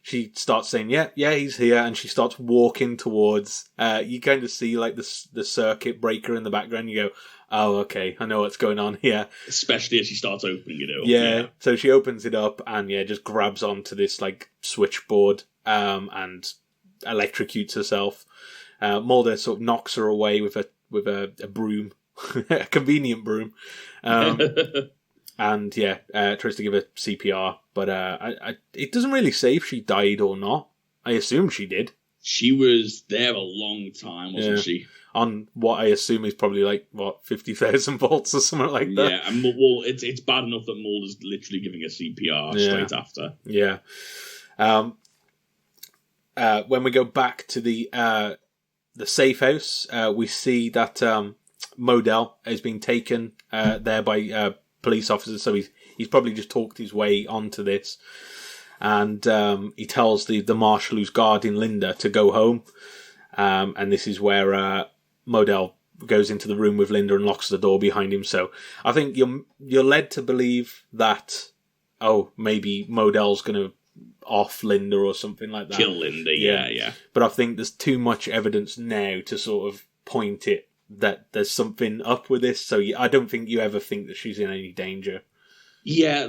she starts saying, yeah, he's here. And she starts walking towards... you kind of see like the circuit breaker in the background. You go, oh, okay, I know what's going on here. Especially as she starts opening it up. Yeah, so she opens it up and just grabs onto this like switchboard and electrocutes herself. Mulder sort of knocks her away with a broom, a convenient broom, and tries to give her CPR. But it doesn't really say if she died or not. I assume she did. She was there a long time, wasn't she? On what I assume is probably like 50,000 volts or something like that. Yeah, and well, it's bad enough that Mulder's literally giving her CPR straight after. Yeah. When we go back to the safe house, we see that Modell is being taken there by police officers. So he's probably just talked his way onto this, and he tells the marshal who's guarding Linda to go home. And this is where Modell goes into the room with Linda and locks the door behind him. So I think you're led to believe that maybe Modell's going to off Linda or something like that. Kill Linda, yeah. But I think there's too much evidence now to sort of point it that there's something up with this. So I don't think you ever think that she's in any danger. Yeah,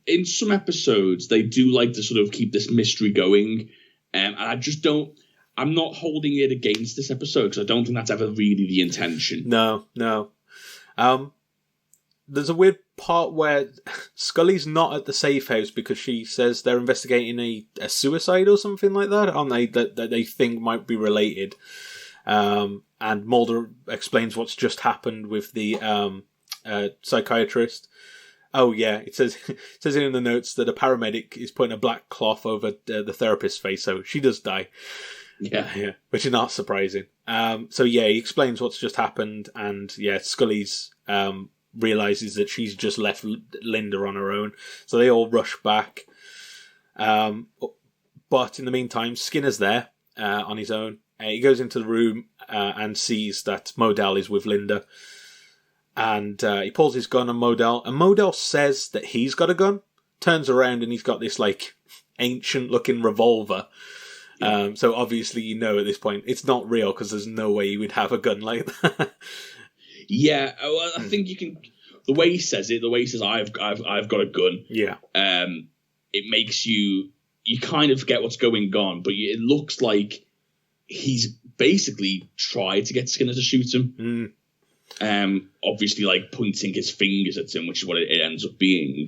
in some episodes, they do like to sort of keep this mystery going. And I just don't... I'm not holding it against this episode because I don't think that's ever really the intention. No. There's a weird part where Scully's not at the safe house because she says they're investigating a suicide or something like that, aren't they? That they think might be related. And Mulder explains what's just happened with the psychiatrist. Oh yeah, it says in the notes that a paramedic is putting a black cloth over the therapist's face, so she does die. Yeah, which is not surprising. So yeah, he explains what's just happened, and yeah, Scully's realizes that she's just left Linda on her own, so they all rush back. But in the meantime, Skinner's there on his own. He goes into the room and sees that Modell is with Linda. And he pulls his gun on Modell. And Modell says that he's got a gun. Turns around and he's got this, like, ancient-looking revolver. Yeah. So obviously you know at this point it's not real because there's no way he would have a gun like that. Yeah, well, I think you can... The way he says it, I've got a gun. Yeah. It makes you kind of get what's going on, but it looks like he's basically tried to get Skinner to shoot him. Obviously, like, pointing his fingers at him, which is what it ends up being.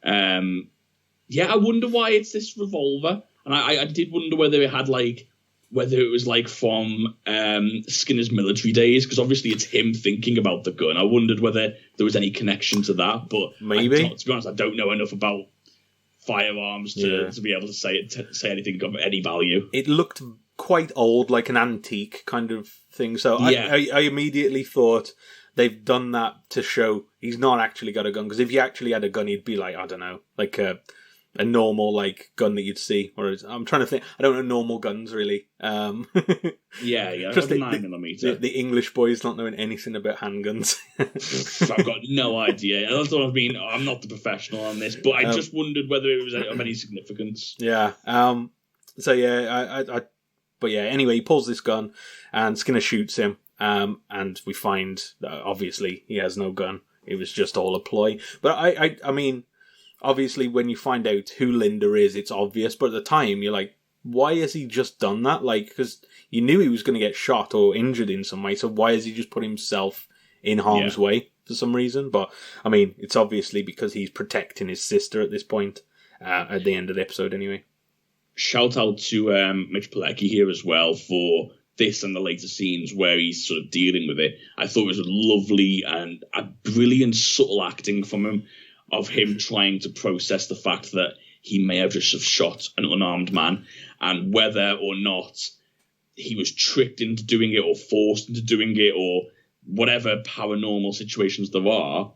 Yeah, I wonder why it's this revolver. And I did wonder whether it was like from Skinner's military days, because obviously it's him thinking about the gun. I wondered whether there was any connection to that, but maybe. To be honest, I don't know enough about firearms to be able to say anything of any value. It looked quite old, like an antique kind of thing. So yeah. I immediately thought they've done that to show he's not actually got a gun. Because if he actually had a gun, he'd be like, I don't know, like a normal like gun that you'd see. Whereas I'm trying to think, I don't know normal guns really. Yeah, just the 9mm. The English boys not knowing anything about handguns. I've got no idea. That's what I mean. I'm not the professional on this, but I just wondered whether it was of any significance. Yeah. So yeah, But yeah, anyway, he pulls this gun and Skinner shoots him. And we find that obviously he has no gun. It was just all a ploy. But I mean, obviously when you find out who Linda is, it's obvious. But at the time, you're like, why has he just done that? Like, because you knew he was going to get shot or injured in some way. So why has he just put himself in harm's way for some reason? But I mean, it's obviously because he's protecting his sister at this point, at the end of the episode anyway. Shout out to Mitch Pilecki here as well for this and the later scenes where he's sort of dealing with it. I thought it was lovely and a brilliant subtle acting from him, of him trying to process the fact that he may have just shot an unarmed man, and whether or not he was tricked into doing it or forced into doing it or whatever paranormal situations there are.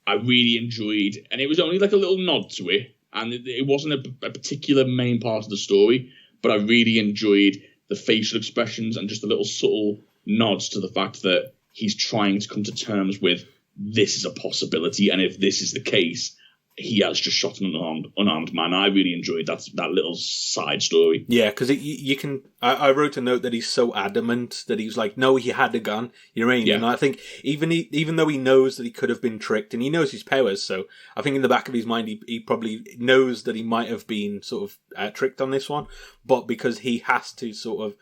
I really enjoyed, and it was only like a little nod to it. And it wasn't a particular main part of the story, but I really enjoyed the facial expressions and just the little subtle nods to the fact that he's trying to come to terms with this is a possibility, and if this is the case, he has just shot an unarmed man. I really enjoyed that little side story. Yeah, because you can... I wrote a note that he's so adamant that he's like, no, he had a gun, Uranian. Yeah. And I think even though he knows that he could have been tricked, and he knows his powers, so I think in the back of his mind he probably knows that he might have been sort of tricked on this one, but because he has to sort of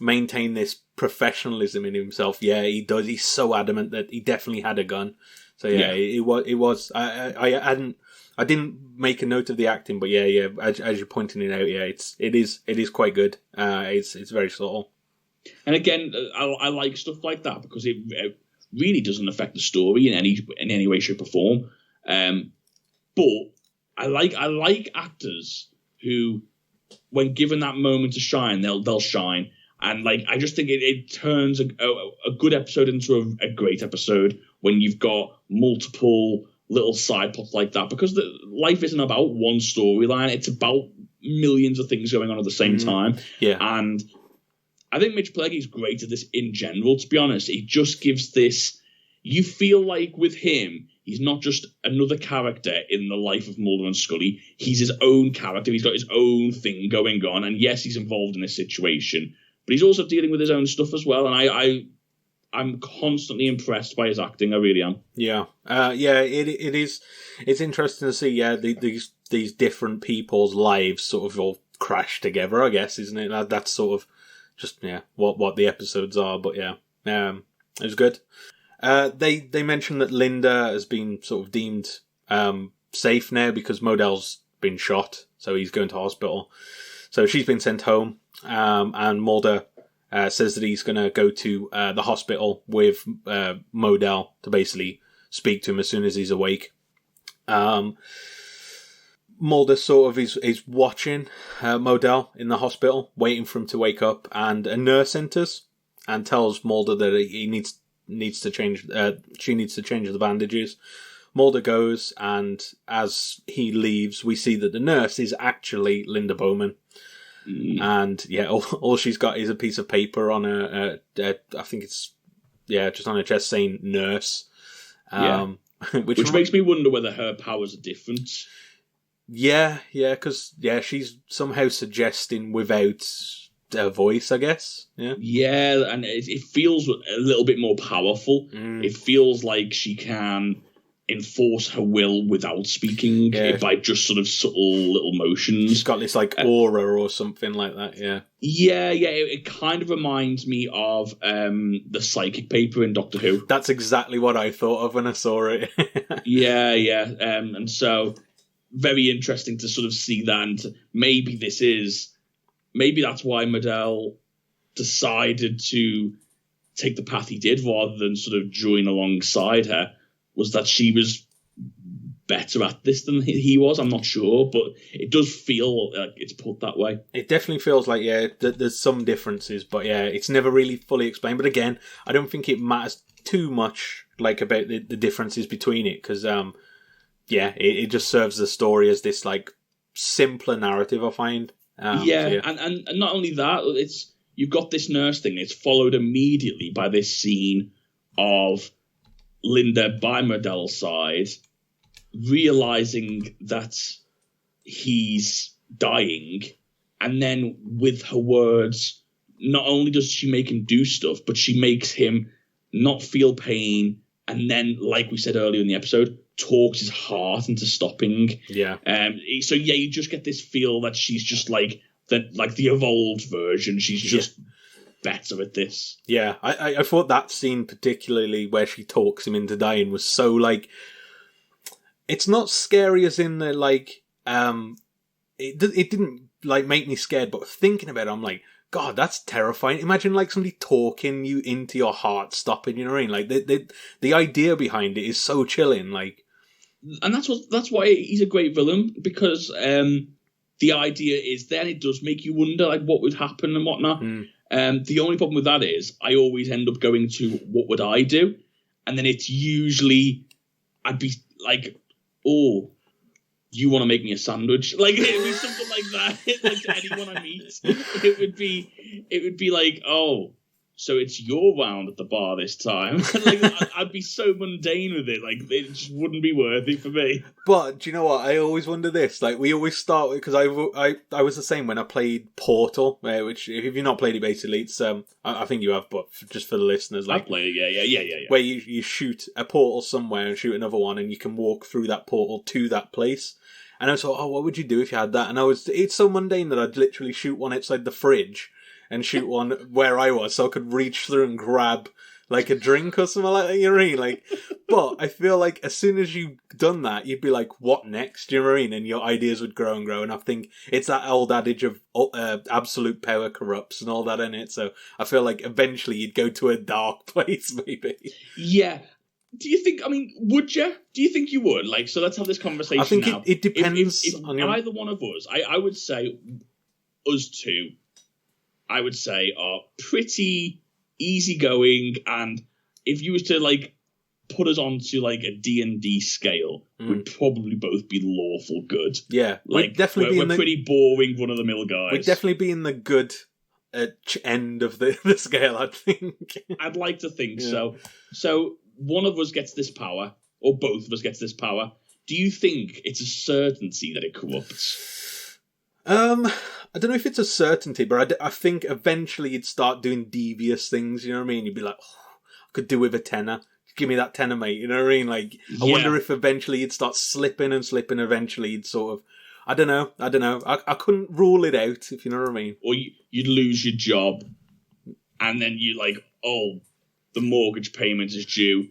maintain this professionalism in himself, yeah, he does. He's so adamant that he definitely had a gun. So yeah, it was. I didn't make a note of the acting, but yeah. As you're pointing it out, yeah, it is quite good. It's very subtle. And again, I like stuff like that because it really doesn't affect the story in any way, shape, or form. But I like actors who, when given that moment to shine, they'll shine. And like, I just think it turns a good episode into a great episode when you've got multiple little side plots like that, because life isn't about one storyline; it's about millions of things going on at the same time. Yeah, and I think Mitch Pileggi's great at this in general. To be honest, he just gives this. You feel like with him, he's not just another character in the life of Mulder and Scully. He's his own character. He's got his own thing going on, and yes, he's involved in this situation, but he's also dealing with his own stuff as well. And I'm constantly impressed by his acting. I really am. Yeah. It is. It's interesting to see. Yeah, these different people's lives sort of all crash together. I guess, isn't it? That's sort of just what the episodes are. But yeah, it was good. They mentioned that Linda has been sort of deemed safe now because Modell's been shot, so he's going to hospital. So she's been sent home, and Mulder says that he's going to go to the hospital with Modell to basically speak to him as soon as he's awake. Mulder sort of is watching Modell in the hospital, waiting for him to wake up, and a nurse enters and tells Mulder that he needs to change. She needs to change the bandages. Mulder goes, and as he leaves, we see that the nurse is actually Linda Bowman. And all she's got is a piece of paper on I think it's just on her chest saying nurse. Which makes me wonder whether her powers are different. Because she's somehow suggesting without her voice, I guess. Yeah, and it feels a little bit more powerful. It feels like she can enforce her will without speaking by just sort of subtle little motions. She's got this like aura or something like that. It kind of reminds me of the psychic paper in Doctor Who. That's exactly what I thought of when I saw it. And so very interesting to sort of see that, and maybe that's why Modell decided to take the path he did rather than sort of join alongside her, was that she was better at this than he was. I'm not sure, but it does feel like it's put that way. It definitely feels like, there's some differences, but it's never really fully explained. But again, I don't think it matters too much, like, about the differences between it, because, it just serves the story as this, like, simpler narrative, I find. And not only that, you've got this nurse thing. It's followed immediately by this scene of Linda by Modell's side realizing that he's dying, and then with her words, not only does she make him do stuff, but she makes him not feel pain, and then, like we said earlier in the episode, talks his heart into stopping. So you just get this feel that she's just like the evolved version. She's just better at this. I thought that scene particularly where she talks him into dying was so, like, it's not scary as in the, like, it didn't, like, make me scared, but thinking about it, I'm like, God, that's terrifying. Imagine, like, somebody talking you into your heart stopping, you know what I mean? Like, the idea behind it is so chilling, like. And that's why he's a great villain, because the idea is then it does make you wonder, like, what would happen and whatnot. The only problem with that is I always end up going to what would I do, and then it's usually I'd be like, oh, you want to make me a sandwich? Like, it would be something like that. Like, to anyone I meet, it would be like, oh, so it's your round at the bar this time. Like, I'd be so mundane with it. Like, it just wouldn't be worth it for me. But do you know what? I always wonder this. Like, we always start with, because I was the same when I played Portal, which, if you've not played it, basically, it's I think you have, but just for the listeners, like, I played it, yeah. Where you shoot a portal somewhere and shoot another one, and you can walk through that portal to that place. And I was like, oh, what would you do if you had that? And it's so mundane that I'd literally shoot one outside the fridge and shoot one where I was, so I could reach through and grab, like, a drink or something like that, you know what I mean? Like, but I feel like as soon as you've done that, you'd be like, what next, you know what I mean? And your ideas would grow and grow, and I think it's that old adage of absolute power corrupts and all that in it, so I feel like eventually you'd go to a dark place, maybe. Yeah. Do you think, would you? Do you think you would? Like, so let's have this conversation. I think now. It depends if on your... either one of us, I would say us two, I would say, are pretty easygoing, and if you was to, like, put us onto, like, a D&D scale, we'd probably both be lawful good. Yeah, like, we're pretty boring, run-of-the-mill guys. We'd definitely be in the good end of the scale, I think. I'd like to think so. So one of us gets this power, or both of us gets this power. Do you think it's a certainty that it corrupts? I don't know if it's a certainty, but I think eventually you'd start doing devious things, you know what I mean? You'd be like, oh, could do with a tenner. Give me that tenner, mate. You know what I mean? Like, I wonder if eventually he'd start slipping. Eventually he'd sort of, I don't know. I couldn't rule it out, if you know what I mean. Or you'd lose your job, and then you're like, oh, the mortgage payment is due.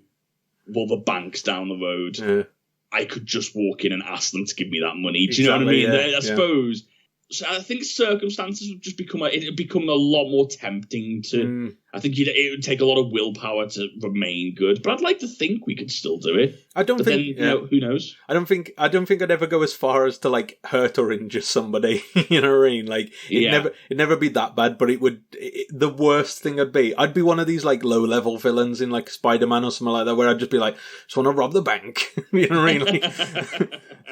Well, the bank's down the road. Yeah. I could just walk in and ask them to give me that money. Do you know what I mean? Yeah, I suppose. So I think circumstances would just become a lot more tempting to. I think it would take a lot of willpower to remain good, but I'd like to think we could still do it. I don't think. Who knows? I don't think I'd ever go as far as to like hurt or injure somebody. You know what I mean? Like it'd never be that bad, but it would. The worst thing I'd be one of these like low level villains in like Spider-Man or something like that, where I'd just be like, just want to rob the bank. You know what I mean? Like,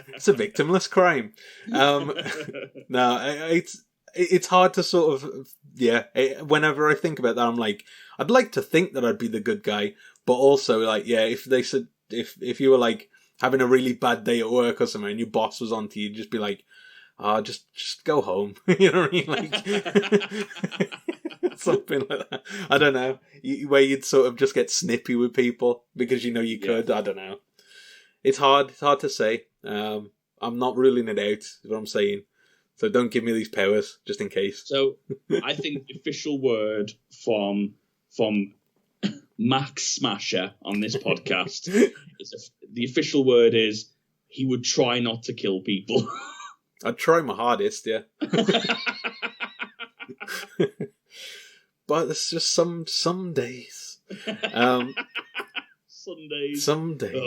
it's a victimless crime. No, it's hard to sort of, whenever I think about that, I'm like, I'd like to think that I'd be the good guy, but also, like, if they said, if you were, like, having a really bad day at work or something and your boss was on to you, you'd just be like, just go home. You know what I mean? Like, something like that. I don't know. Where you'd sort of just get snippy with people because you know you could. I don't know. It's hard to say. I'm not ruling it out, is what I'm saying. So don't give me these powers, just in case. So I think the official word from Max Smasher on this podcast the official word is he would try not to kill people. I'd try my hardest, yeah. But it's just some days. Some days.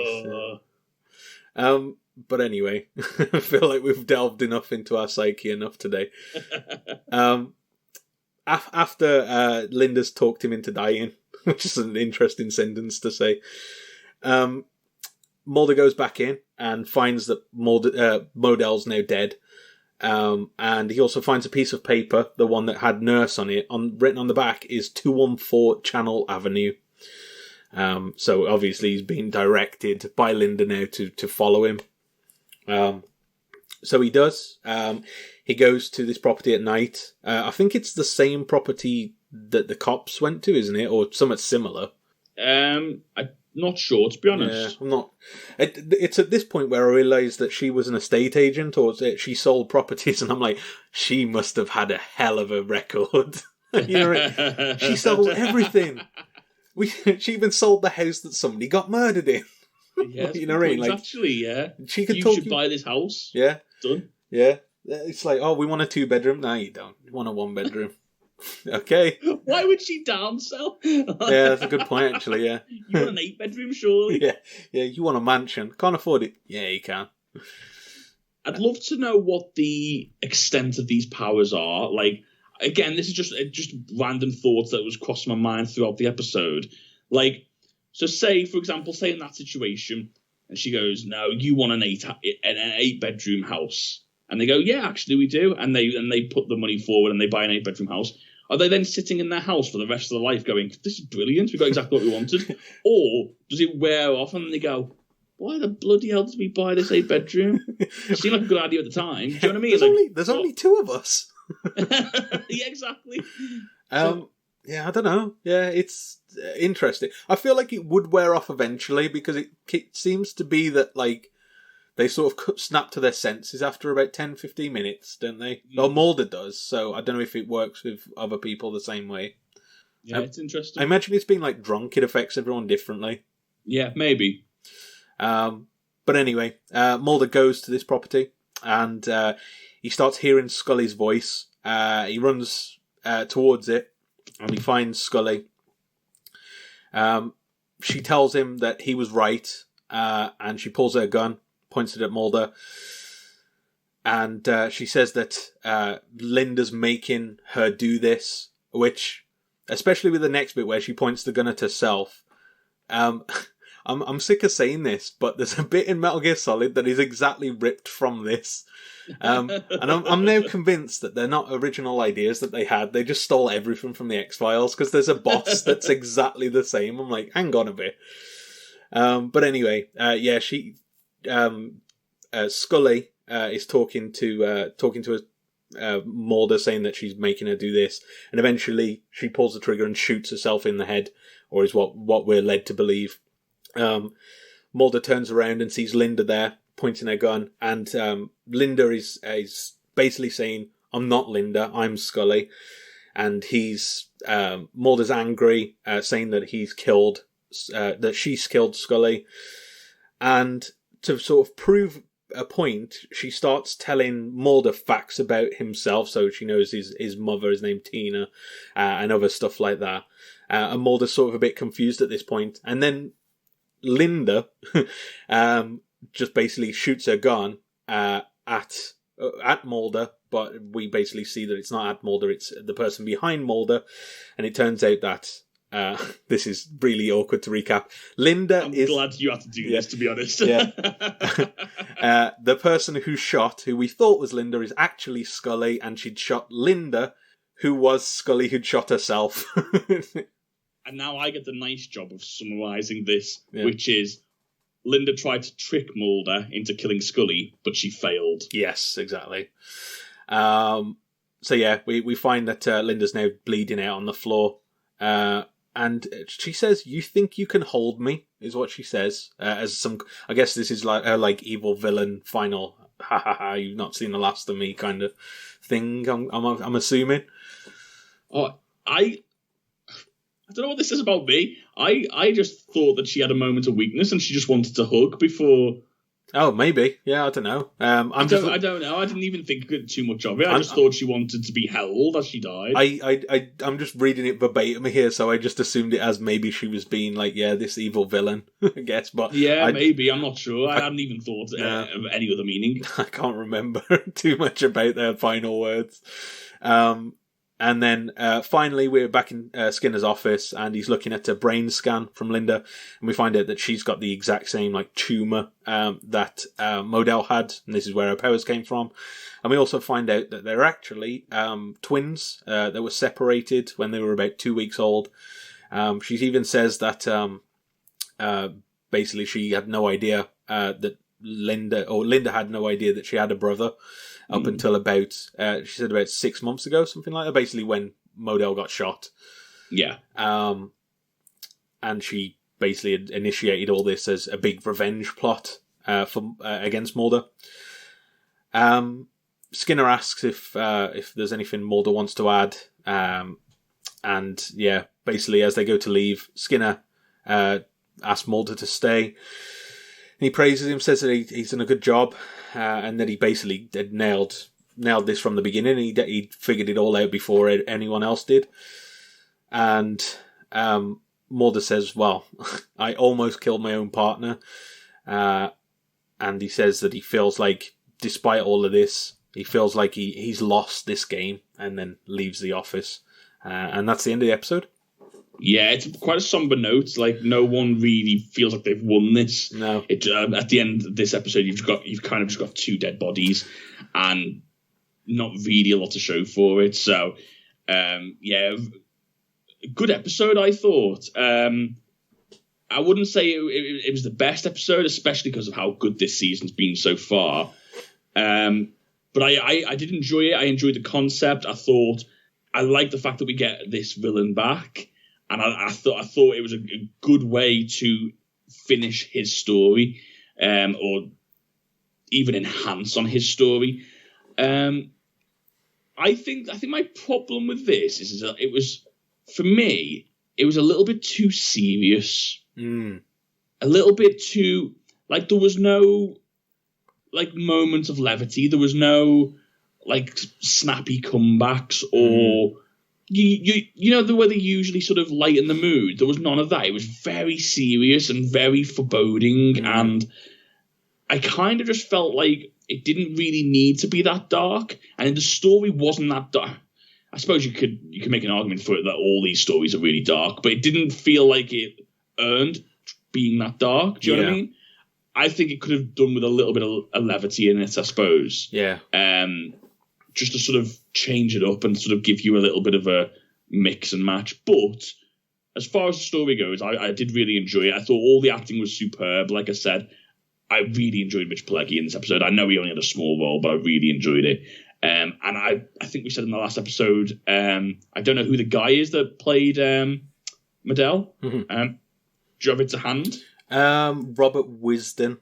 But anyway, I feel like we've delved enough into our psyche enough today. After Linda's talked him into dying, which is an interesting sentence to say, Mulder goes back in and finds that Modell's now dead. And he also finds a piece of paper, the one that had nurse on it, written on the back is 214 Channel Avenue. So obviously he's being directed by Linda now to follow him. So he does. He goes to this property at night. I think it's the same property that the cops went to, isn't it? Or something similar. I'm not sure, to be honest. Yeah, I'm not. It's at this point where I realise that she was an estate agent, or she sold properties, and I'm like, she must have had a hell of a record. You know, she sold everything. She even sold the house that somebody got murdered in. Yeah, you know what I mean? Like, actually, yeah. She could you should buy this house. Yeah. Done. Yeah. It's like, oh, we want a 2-bedroom. No, you don't. You want a 1-bedroom. Okay. Why would she downsell? Yeah, that's a good point, actually, yeah. You want an 8-bedroom, surely? Yeah, you want a mansion. Can't afford it. Yeah, you can. I'd love to know what the extent of these powers are. Like, again, this is just random thoughts that was crossing my mind throughout the episode. Like, so say, for example, say in that situation, and she goes, no, you want an 8-bedroom house. And they go, yeah, actually we do. And they put the money forward and they buy an 8-bedroom house. Are they then sitting in their house for the rest of their life going, this is brilliant, we got exactly what we wanted? Or does it wear off and they go, why the bloody hell did we buy this 8-bedroom? It seemed like a good idea at the time. Do you know what I mean? There's only 2 of us. Yeah, exactly. Yeah, I don't know. Yeah, it's interesting. I feel like it would wear off eventually because it seems to be that, like, they sort of snap to their senses after about 10-15 minutes, don't they? Well, Mulder does, so I don't know if it works with other people the same way. Yeah, it's interesting. I imagine it's being like drunk, it affects everyone differently. Yeah, maybe. But anyway, Mulder goes to this property and he starts hearing Scully's voice. He runs towards it and he finds Scully. She tells him that he was right, and she pulls out a gun, points it at Mulder, and she says that Linda's making her do this, which, especially with the next bit where she points the gun at herself, I'm sick of saying this, but there's a bit in Metal Gear Solid that is exactly ripped from this. And I'm now convinced that they're not original ideas that they had. They just stole everything from the X-Files, because there's a boss that's exactly the same. I'm like, hang on a bit. But anyway, Scully is talking to Mulder, saying that she's making her do this, and eventually she pulls the trigger and shoots herself in the head or is what we're led to believe. Mulder turns around and sees Linda there, pointing her gun, and Linda is basically saying, "I'm not Linda, I'm Scully." And Mulder's angry, saying that she's killed Scully. And to sort of prove a point, she starts telling Mulder facts about himself. So she knows his mother is named Tina, and other stuff like that. And Mulder's sort of a bit confused at this point. And then Linda just basically shoots her gun at Mulder, but we basically see that it's not at Mulder, it's the person behind Mulder, and it turns out that this is really awkward to recap. I'm glad you had to do this, to be honest. Yeah. The person who we thought was Linda is actually Scully, and she'd shot Linda, who was Scully who'd shot herself. And now I get the nice job of summarising this, which is Linda tried to trick Mulder into killing Scully, but she failed. Yes, exactly. So yeah, we find that Linda's now bleeding out on the floor. And she says, "You think you can hold me?" is what she says. As some, I guess this is like her evil villain final, ha ha ha, you've not seen the last of me kind of thing. I'm assuming. Oh, I don't know what this says about me. I just thought that she had a moment of weakness and she just wanted to hug before. Oh, maybe. Yeah, I don't know. I don't know. I didn't even think too much of it. I just thought she wanted to be held as she died. I'm just reading it verbatim here, so I just assumed it as maybe she was being this evil villain, I guess. But yeah, maybe. I'm not sure. I hadn't even thought of any other meaning. I can't remember too much about their final words. And then finally we're back in Skinner's office, and he's looking at a brain scan from Linda, and we find out that she's got the exact same tumour that Modell had, and this is where her powers came from. And we also find out that they're actually twins that were separated when they were about 2 weeks old. She even says that basically she had no idea that Linda had no idea that she had a brother. Up until about, she said about 6 months ago, something like that, basically when Modell got shot. Yeah. And she basically had initiated all this as a big revenge plot against Mulder. Skinner asks if there's anything Mulder wants to add. And yeah, basically as they go to leave, Skinner asks Mulder to stay. And he praises him, says that he's done a good job. And that he basically had nailed this from the beginning. He'd figured it all out before anyone else did. And Mulder says, "Well, I almost killed my own partner." And he says that he feels like, despite all of this, he feels like he's lost this game, and then leaves the office. And that's the end of the episode. Yeah, it's quite a somber note. No one really feels like they've won this. No. At the end of this episode, you've kind of just got two dead bodies, and not really a lot to show for it. So, yeah, good episode, I thought. I wouldn't say it was the best episode, especially because of how good this season's been so far. But I did enjoy it. I enjoyed the concept. I liked the fact that we get this villain back. And I thought it was a good way to finish his story, or even enhance on his story. I think my problem with this is that it was, for me, it was a little bit too serious. A little bit too, there was no moments of levity. There was no snappy comebacks or. You know the way they usually sort of lighten the mood. There was none of that. It was very serious and very foreboding, and I kind of just felt like it didn't really need to be that dark, and the story wasn't that dark. I suppose you could make an argument for it that all these stories are really dark, but it didn't feel like it earned being that dark. Do you know what I mean? I think it could have done with a little bit of a levity in it, I suppose. Yeah. Just to sort of change it up and sort of give you a little bit of a mix and match. But as far as the story goes, I did really enjoy it. I thought all the acting was superb. Like I said, I really enjoyed Mitch Pileggi in this episode. I know he only had a small role, but I really enjoyed it. And I think we said in the last episode, I don't know who the guy is that played Mr. Medell. Mm-hmm. Do you have it to hand? Robert Wisden.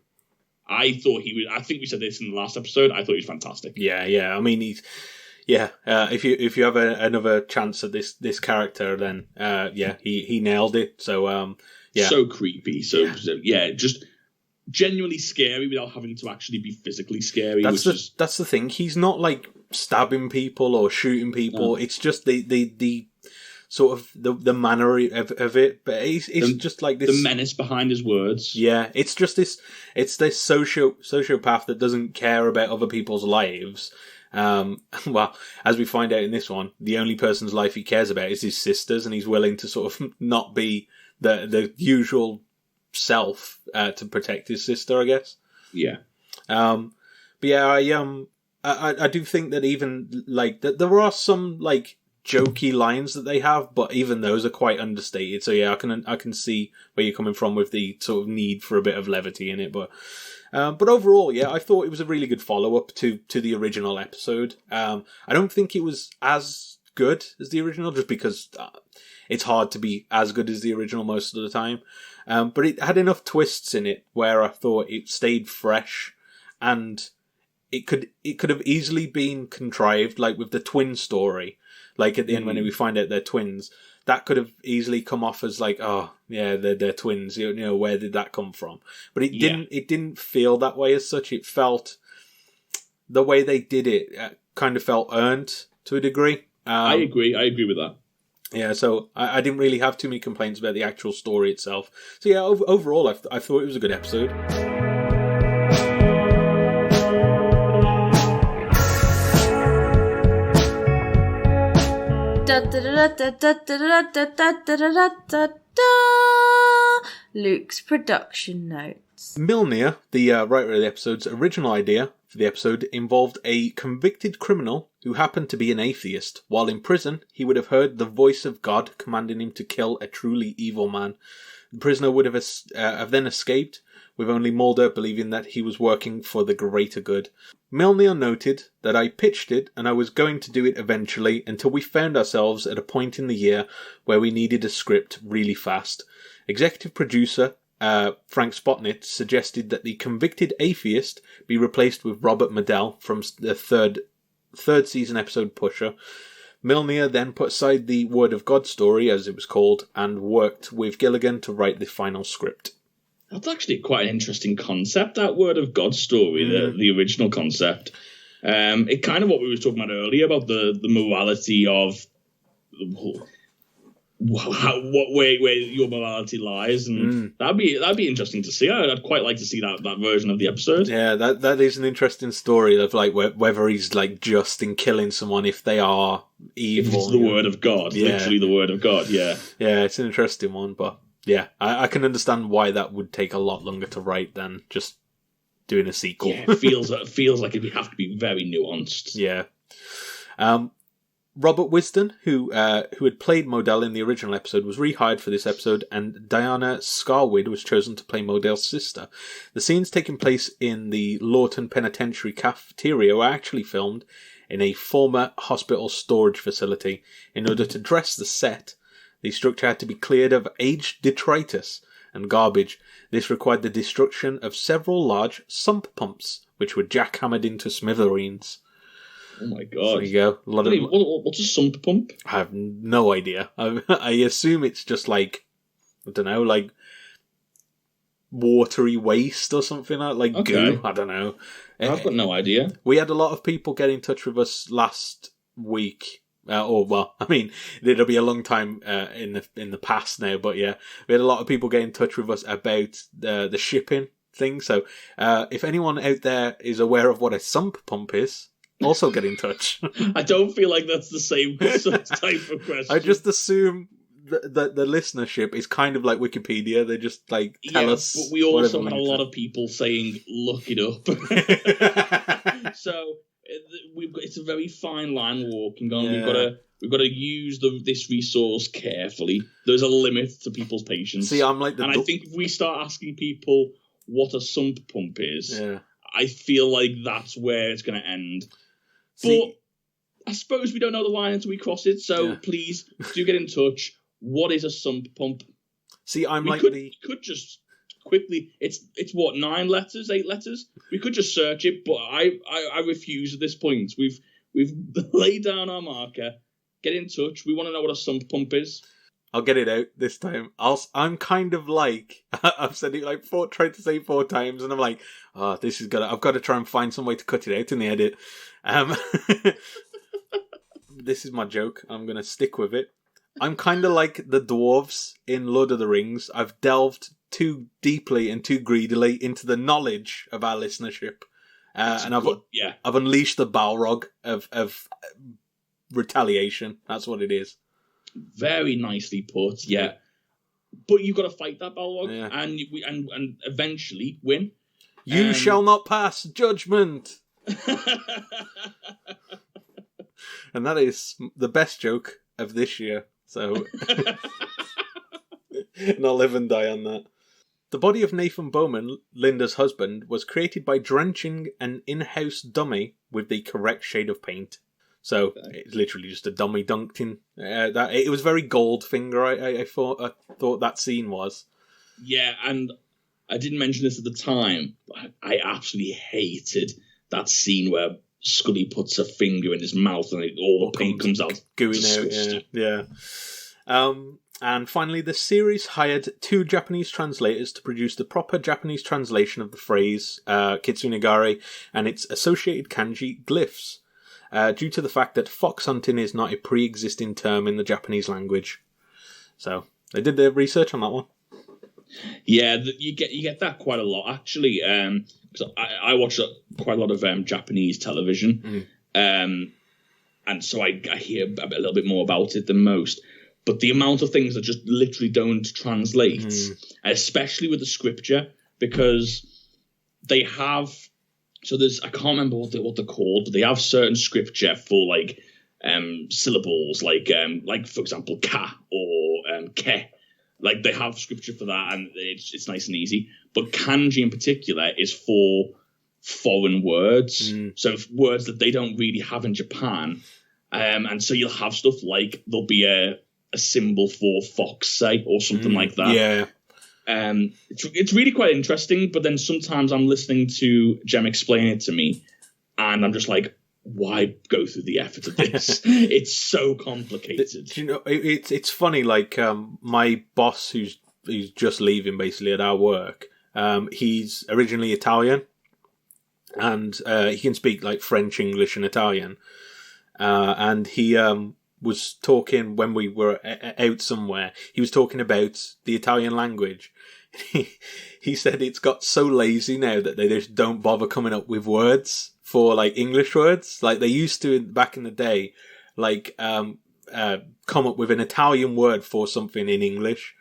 I thought he was. I think we said this in the last episode. I thought he was fantastic. Yeah. I mean, he's. Yeah, if you have another chance at this character, then he nailed it. So so creepy. So just genuinely scary without having to actually be physically scary. That's the thing. He's not like stabbing people or shooting people. It's just the sort of the manner of it. But it's just like this, the menace behind his words. Yeah, it's just this. It's this sociopath that doesn't care about other people's lives. Well, as we find out in this one, the only person's life he cares about is his sister's, and he's willing to sort of not be the usual self to protect his sister, I guess. Yeah. But yeah, I do think that even like that there are some like jokey lines that they have, but even those are quite understated. So yeah, I can see where you're coming from with the sort of need for a bit of levity in it, but overall, yeah, I thought it was a really good follow-up to the original episode. I don't think it was as good as the original, just because it's hard to be as good as the original most of the time. But it had enough twists in it where I thought it stayed fresh, and it could have easily been contrived, like with the twin story. Like at the end when we find out they're twins, that could have easily come off as like, oh yeah, they're twins. You know, where did that come from? But it didn't. It didn't feel that way as such. It felt the way they did it kind of felt earned to a degree. I agree with that. Yeah, so I didn't really have too many complaints about the actual story itself. So yeah, overall, I thought it was a good episode. Luke's production notes. Milner, the writer of the episode's original idea for the episode, involved a convicted criminal who happened to be an atheist. While in prison, he would have heard the voice of God commanding him to kill a truly evil man. The prisoner would have then escaped, with only Mulder believing that he was working for the greater good. Milner noted that I pitched it and I was going to do it eventually until we found ourselves at a point in the year where we needed a script really fast. Executive producer Frank Spotnitz suggested that the convicted atheist be replaced with Robert Medell from the third season episode Pusher. Milner then put aside the Word of God story, as it was called, and worked with Gilligan to write the final script. That's actually quite an interesting concept, that Word of God story, the original concept. It kind of what we were talking about earlier about the morality of where your morality lies, and that'd be interesting to see. I'd quite like to see that version of the episode. Yeah, that is an interesting story of like whether he's like just in killing someone if they are evil. If it's the Word of God, literally the Word of God. Yeah, it's an interesting one, but. Yeah, I can understand why that would take a lot longer to write than just doing a sequel. Yeah, it feels like it would have to be very nuanced. Yeah. Robert Wisden, who had played Modell in the original episode, was rehired for this episode, and Diana Scarwood was chosen to play Modell's sister. The scenes taking place in the Lawton Penitentiary cafeteria were actually filmed in a former hospital storage facility. In order to dress the set, the structure had to be cleared of aged detritus and garbage. This required the destruction of several large sump pumps, which were jackhammered into smithereens. Oh my god! There you go. What's a sump pump? I have no idea. I assume it's just like, I don't know, like watery waste or something like goo. I don't know. I've got no idea. We had a lot of people get in touch with us last week. It'll be a long time in the past now, but yeah, we had a lot of people get in touch with us about the shipping thing. So if anyone out there is aware of what a sump pump is, also get in touch. I don't feel like that's the same type of question. I just assume that the listenership is kind of like Wikipedia. They just like tell us. But we also had a lot of people saying, "Look it up." So. It's a very fine line we're walking on. Yeah. We've got to use this resource carefully. There's a limit to people's patience. See, I'm like I think if we start asking people what a sump pump is, I feel like that's where it's going to end. But I suppose we don't know the line until we cross it. So please do get in touch. what is a sump pump? See, we could just quickly. It's what, 9 letters, 8 letters. We could just search it, but I refuse at this point. We've laid down our marker. Get in touch. We want to know what a sump pump is. I'll get it out this time. I'm kind of like, I've said it like tried to say it 4 times, and I'm like, oh, I've got to try and find some way to cut it out in the edit. This is my joke. I'm going to stick with it. I'm kind of like the dwarves in Lord of the Rings. I've delved too deeply and too greedily into the knowledge of our listenership. And I've unleashed the Balrog of retaliation. That's what it is. Very nicely put, yeah. But you've got to fight that Balrog, yeah. and eventually win. You shall not pass judgment. And that is the best joke of this year. So, and I'll live and die on that. The body of Nathan Bowman, Linda's husband, was created by drenching an in-house dummy with the correct shade of paint. So it's literally just a dummy dunked in. It was very Goldfinger. I thought that scene was. Yeah, and I didn't mention this at the time, but I absolutely hated that scene where Scully puts a finger in his mouth and all the paint comes out. Gooing out, yeah. And finally, the series hired 2 Japanese translators to produce the proper Japanese translation of the phrase Kitsunegari and its associated kanji glyphs, due to the fact that fox hunting is not a pre-existing term in the Japanese language. So they did their research on that one. Yeah, you get that quite a lot, actually. Because I watch quite a lot of Japanese television, and so I hear a little bit more about it than most. But the amount of things that just literally don't translate, especially with the scripture, because they have. So I can't remember what they're called, but they have certain scripture for like syllables, like for example, ka or ke. Like they have scripture for that, and it's nice and easy. But kanji in particular is for foreign words, so words that they don't really have in Japan. And so you'll have stuff like there'll be a symbol for fox, say, or something like that. Yeah. It's really quite interesting. But then sometimes I'm listening to Jem explain it to me, and I'm just like, why go through the effort of this? It's so complicated. You know, it's funny. Like my boss, who's just leaving basically at our work. He's originally Italian, and he can speak like French, English, and Italian. And he was talking when we were out somewhere. He was talking about the Italian language. He said it's got so lazy now that they just don't bother coming up with words for like English words, like they used to back in the day, like come up with an Italian word for something in English.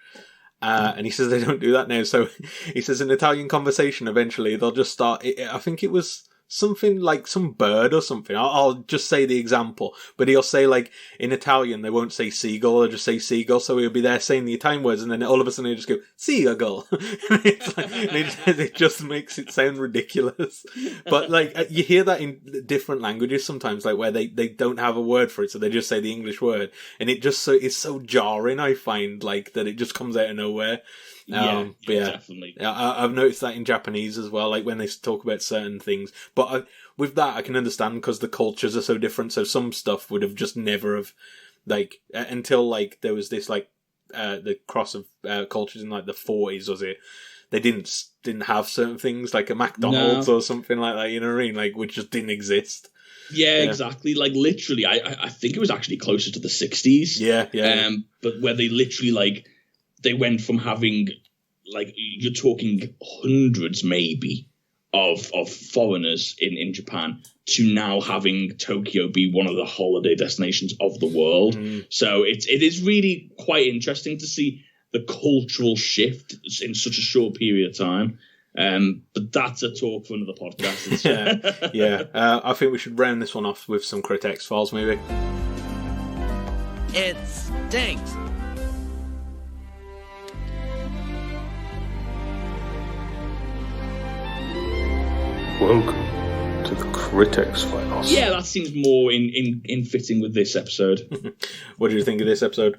And he says they don't do that now. So he says in Italian conversation, eventually they'll just start. I think it was something like some bird or something. I'll just say the example, but he'll say like in Italian they won't say seagull, they'll just say seagull. So he'll be there saying the Italian words, and then all of a sudden he'll just go seagull. It's like, it just makes it sound ridiculous. But like you hear that in different languages sometimes, like where they don't have a word for it, so they just say the English word, and it's so jarring. I find like that it just comes out of nowhere. Yeah, definitely. I've noticed that in Japanese as well, like when they talk about certain things. But with that, I can understand because the cultures are so different. So some stuff would have just never have, like, until like there was this like the cross of cultures in like the 40s, was it? They didn't have certain things like a McDonald's or something like that. You know what I mean? Like which just didn't exist. Yeah, exactly. Like literally, I think it was actually closer to the 60s. Yeah. But where they literally like. They went from having, like, you're talking hundreds maybe of foreigners in Japan to now having Tokyo be one of the holiday destinations of the world. So it is really quite interesting to see the cultural shift in such a short period of time. But that's a talk for another podcast. Yeah. I think we should round this one off with some Critic Files maybe. It stinks. Welcome to the Critic Files. Yeah, that seems more in fitting with this episode. What do you think of this episode?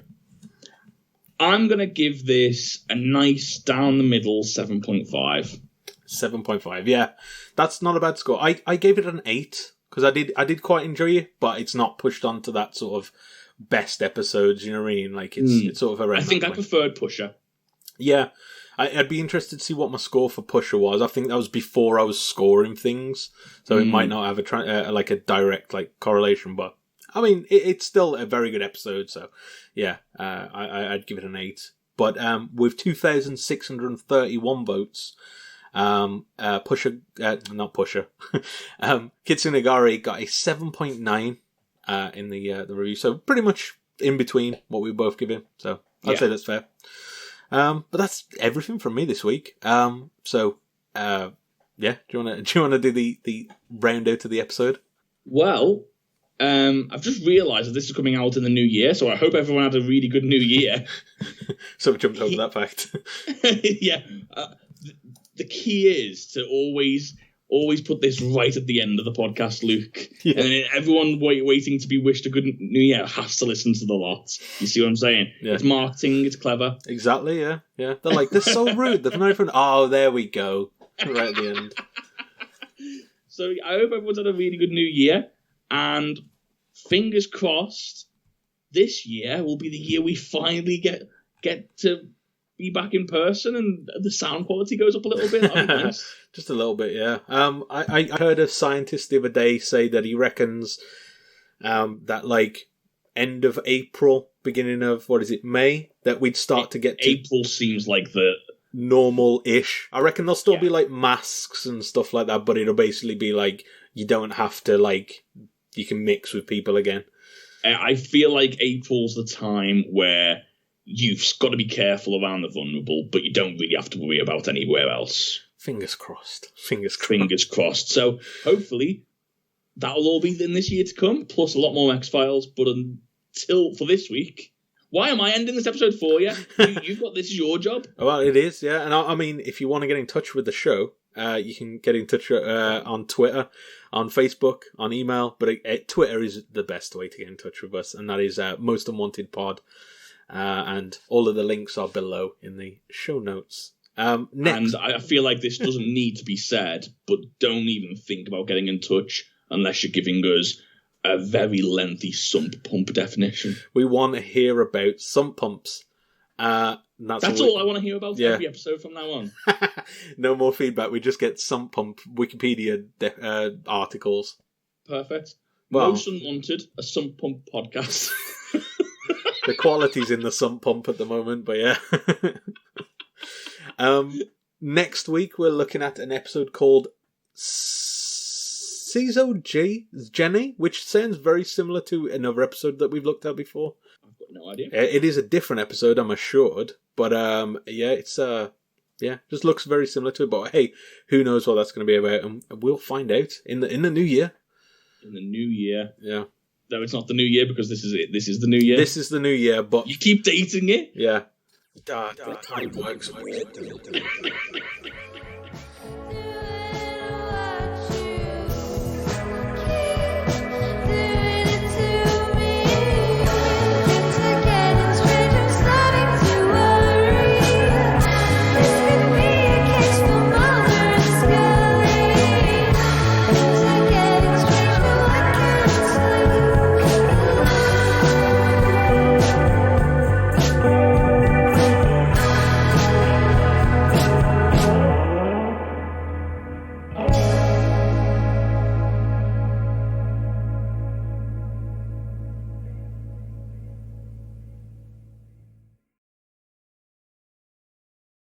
I'm going to give this a nice down the middle 7.5. 7.5, yeah. That's not a bad score. I gave it an 8, because I did quite enjoy it, but it's not pushed on to that sort of best episodes, you know what I mean? Like, it's sort of around. I think I preferred Pusher. Yeah. I'd be interested to see what my score for Pusher was. I think that was before I was scoring things, so it might not have a direct correlation. But I mean, it's still a very good episode. So yeah, I'd give it an 8. But with 2,631 votes, Kitsunegari got a 7.9 in the review. So pretty much in between what we both give him. So I'd say that's fair. But that's everything from me this week. Do you want to do the round out of the episode? Well, I've just realised that this is coming out in the new year, so I hope everyone had a really good new year. So we jumped over that fact. Yeah. The key is to always put this right at the end of the podcast, Luke. Yeah. And then everyone waiting to be wished a good new year has to listen to the lot. You see what I'm saying? Yeah. It's marketing, it's clever. Exactly, yeah. They're like, they're so rude. They've not even... Oh, there we go. Right at the end. So I hope everyone's had a really good new year. And fingers crossed, this year will be the year we finally get to be back in person and the sound quality goes up a little bit. That'd be nice. Just a little bit, yeah. I heard a scientist the other day say that he reckons that end of April, beginning of May, that we'd start to get to April seems like the normal-ish. I reckon there'll still be masks and stuff like that, but it'll basically be you don't have to you can mix with people again. I feel like April's the time where you've got to be careful around the vulnerable, but you don't really have to worry about anywhere else. Fingers crossed. Fingers crossed. So hopefully that'll all be in this year to come, plus a lot more X-Files. But until for this week, why am I ending this episode for you? You've got this is your job. Well, it is, yeah. And I mean, if you want to get in touch with the show, you can get in touch on Twitter, on Facebook, on email. But Twitter is the best way to get in touch with us, and that is Most Unwanted Pod. And all of the links are below in the show notes. And I feel like this doesn't need to be said, but don't even think about getting in touch unless you're giving us a very lengthy sump pump definition. We want to hear about sump pumps. That's all I want to hear about every episode from now on. No more feedback. We just get sump pump Wikipedia articles. Perfect. Well, Most Unwanted, a sump pump podcast. The quality's in the sump pump at the moment, but yeah. Next week we're looking at an episode called Ciso Jenny, which sounds very similar to another episode that we've looked at before. I've got no idea. It is a different episode, I'm assured, but it's just looks very similar to it. But hey, who knows what that's going to be about? And we'll find out in the new year. In the new year, yeah. No, it's not the new year because this is it. This is the new year. This is the new year, but you keep dating it. Yeah. Time works.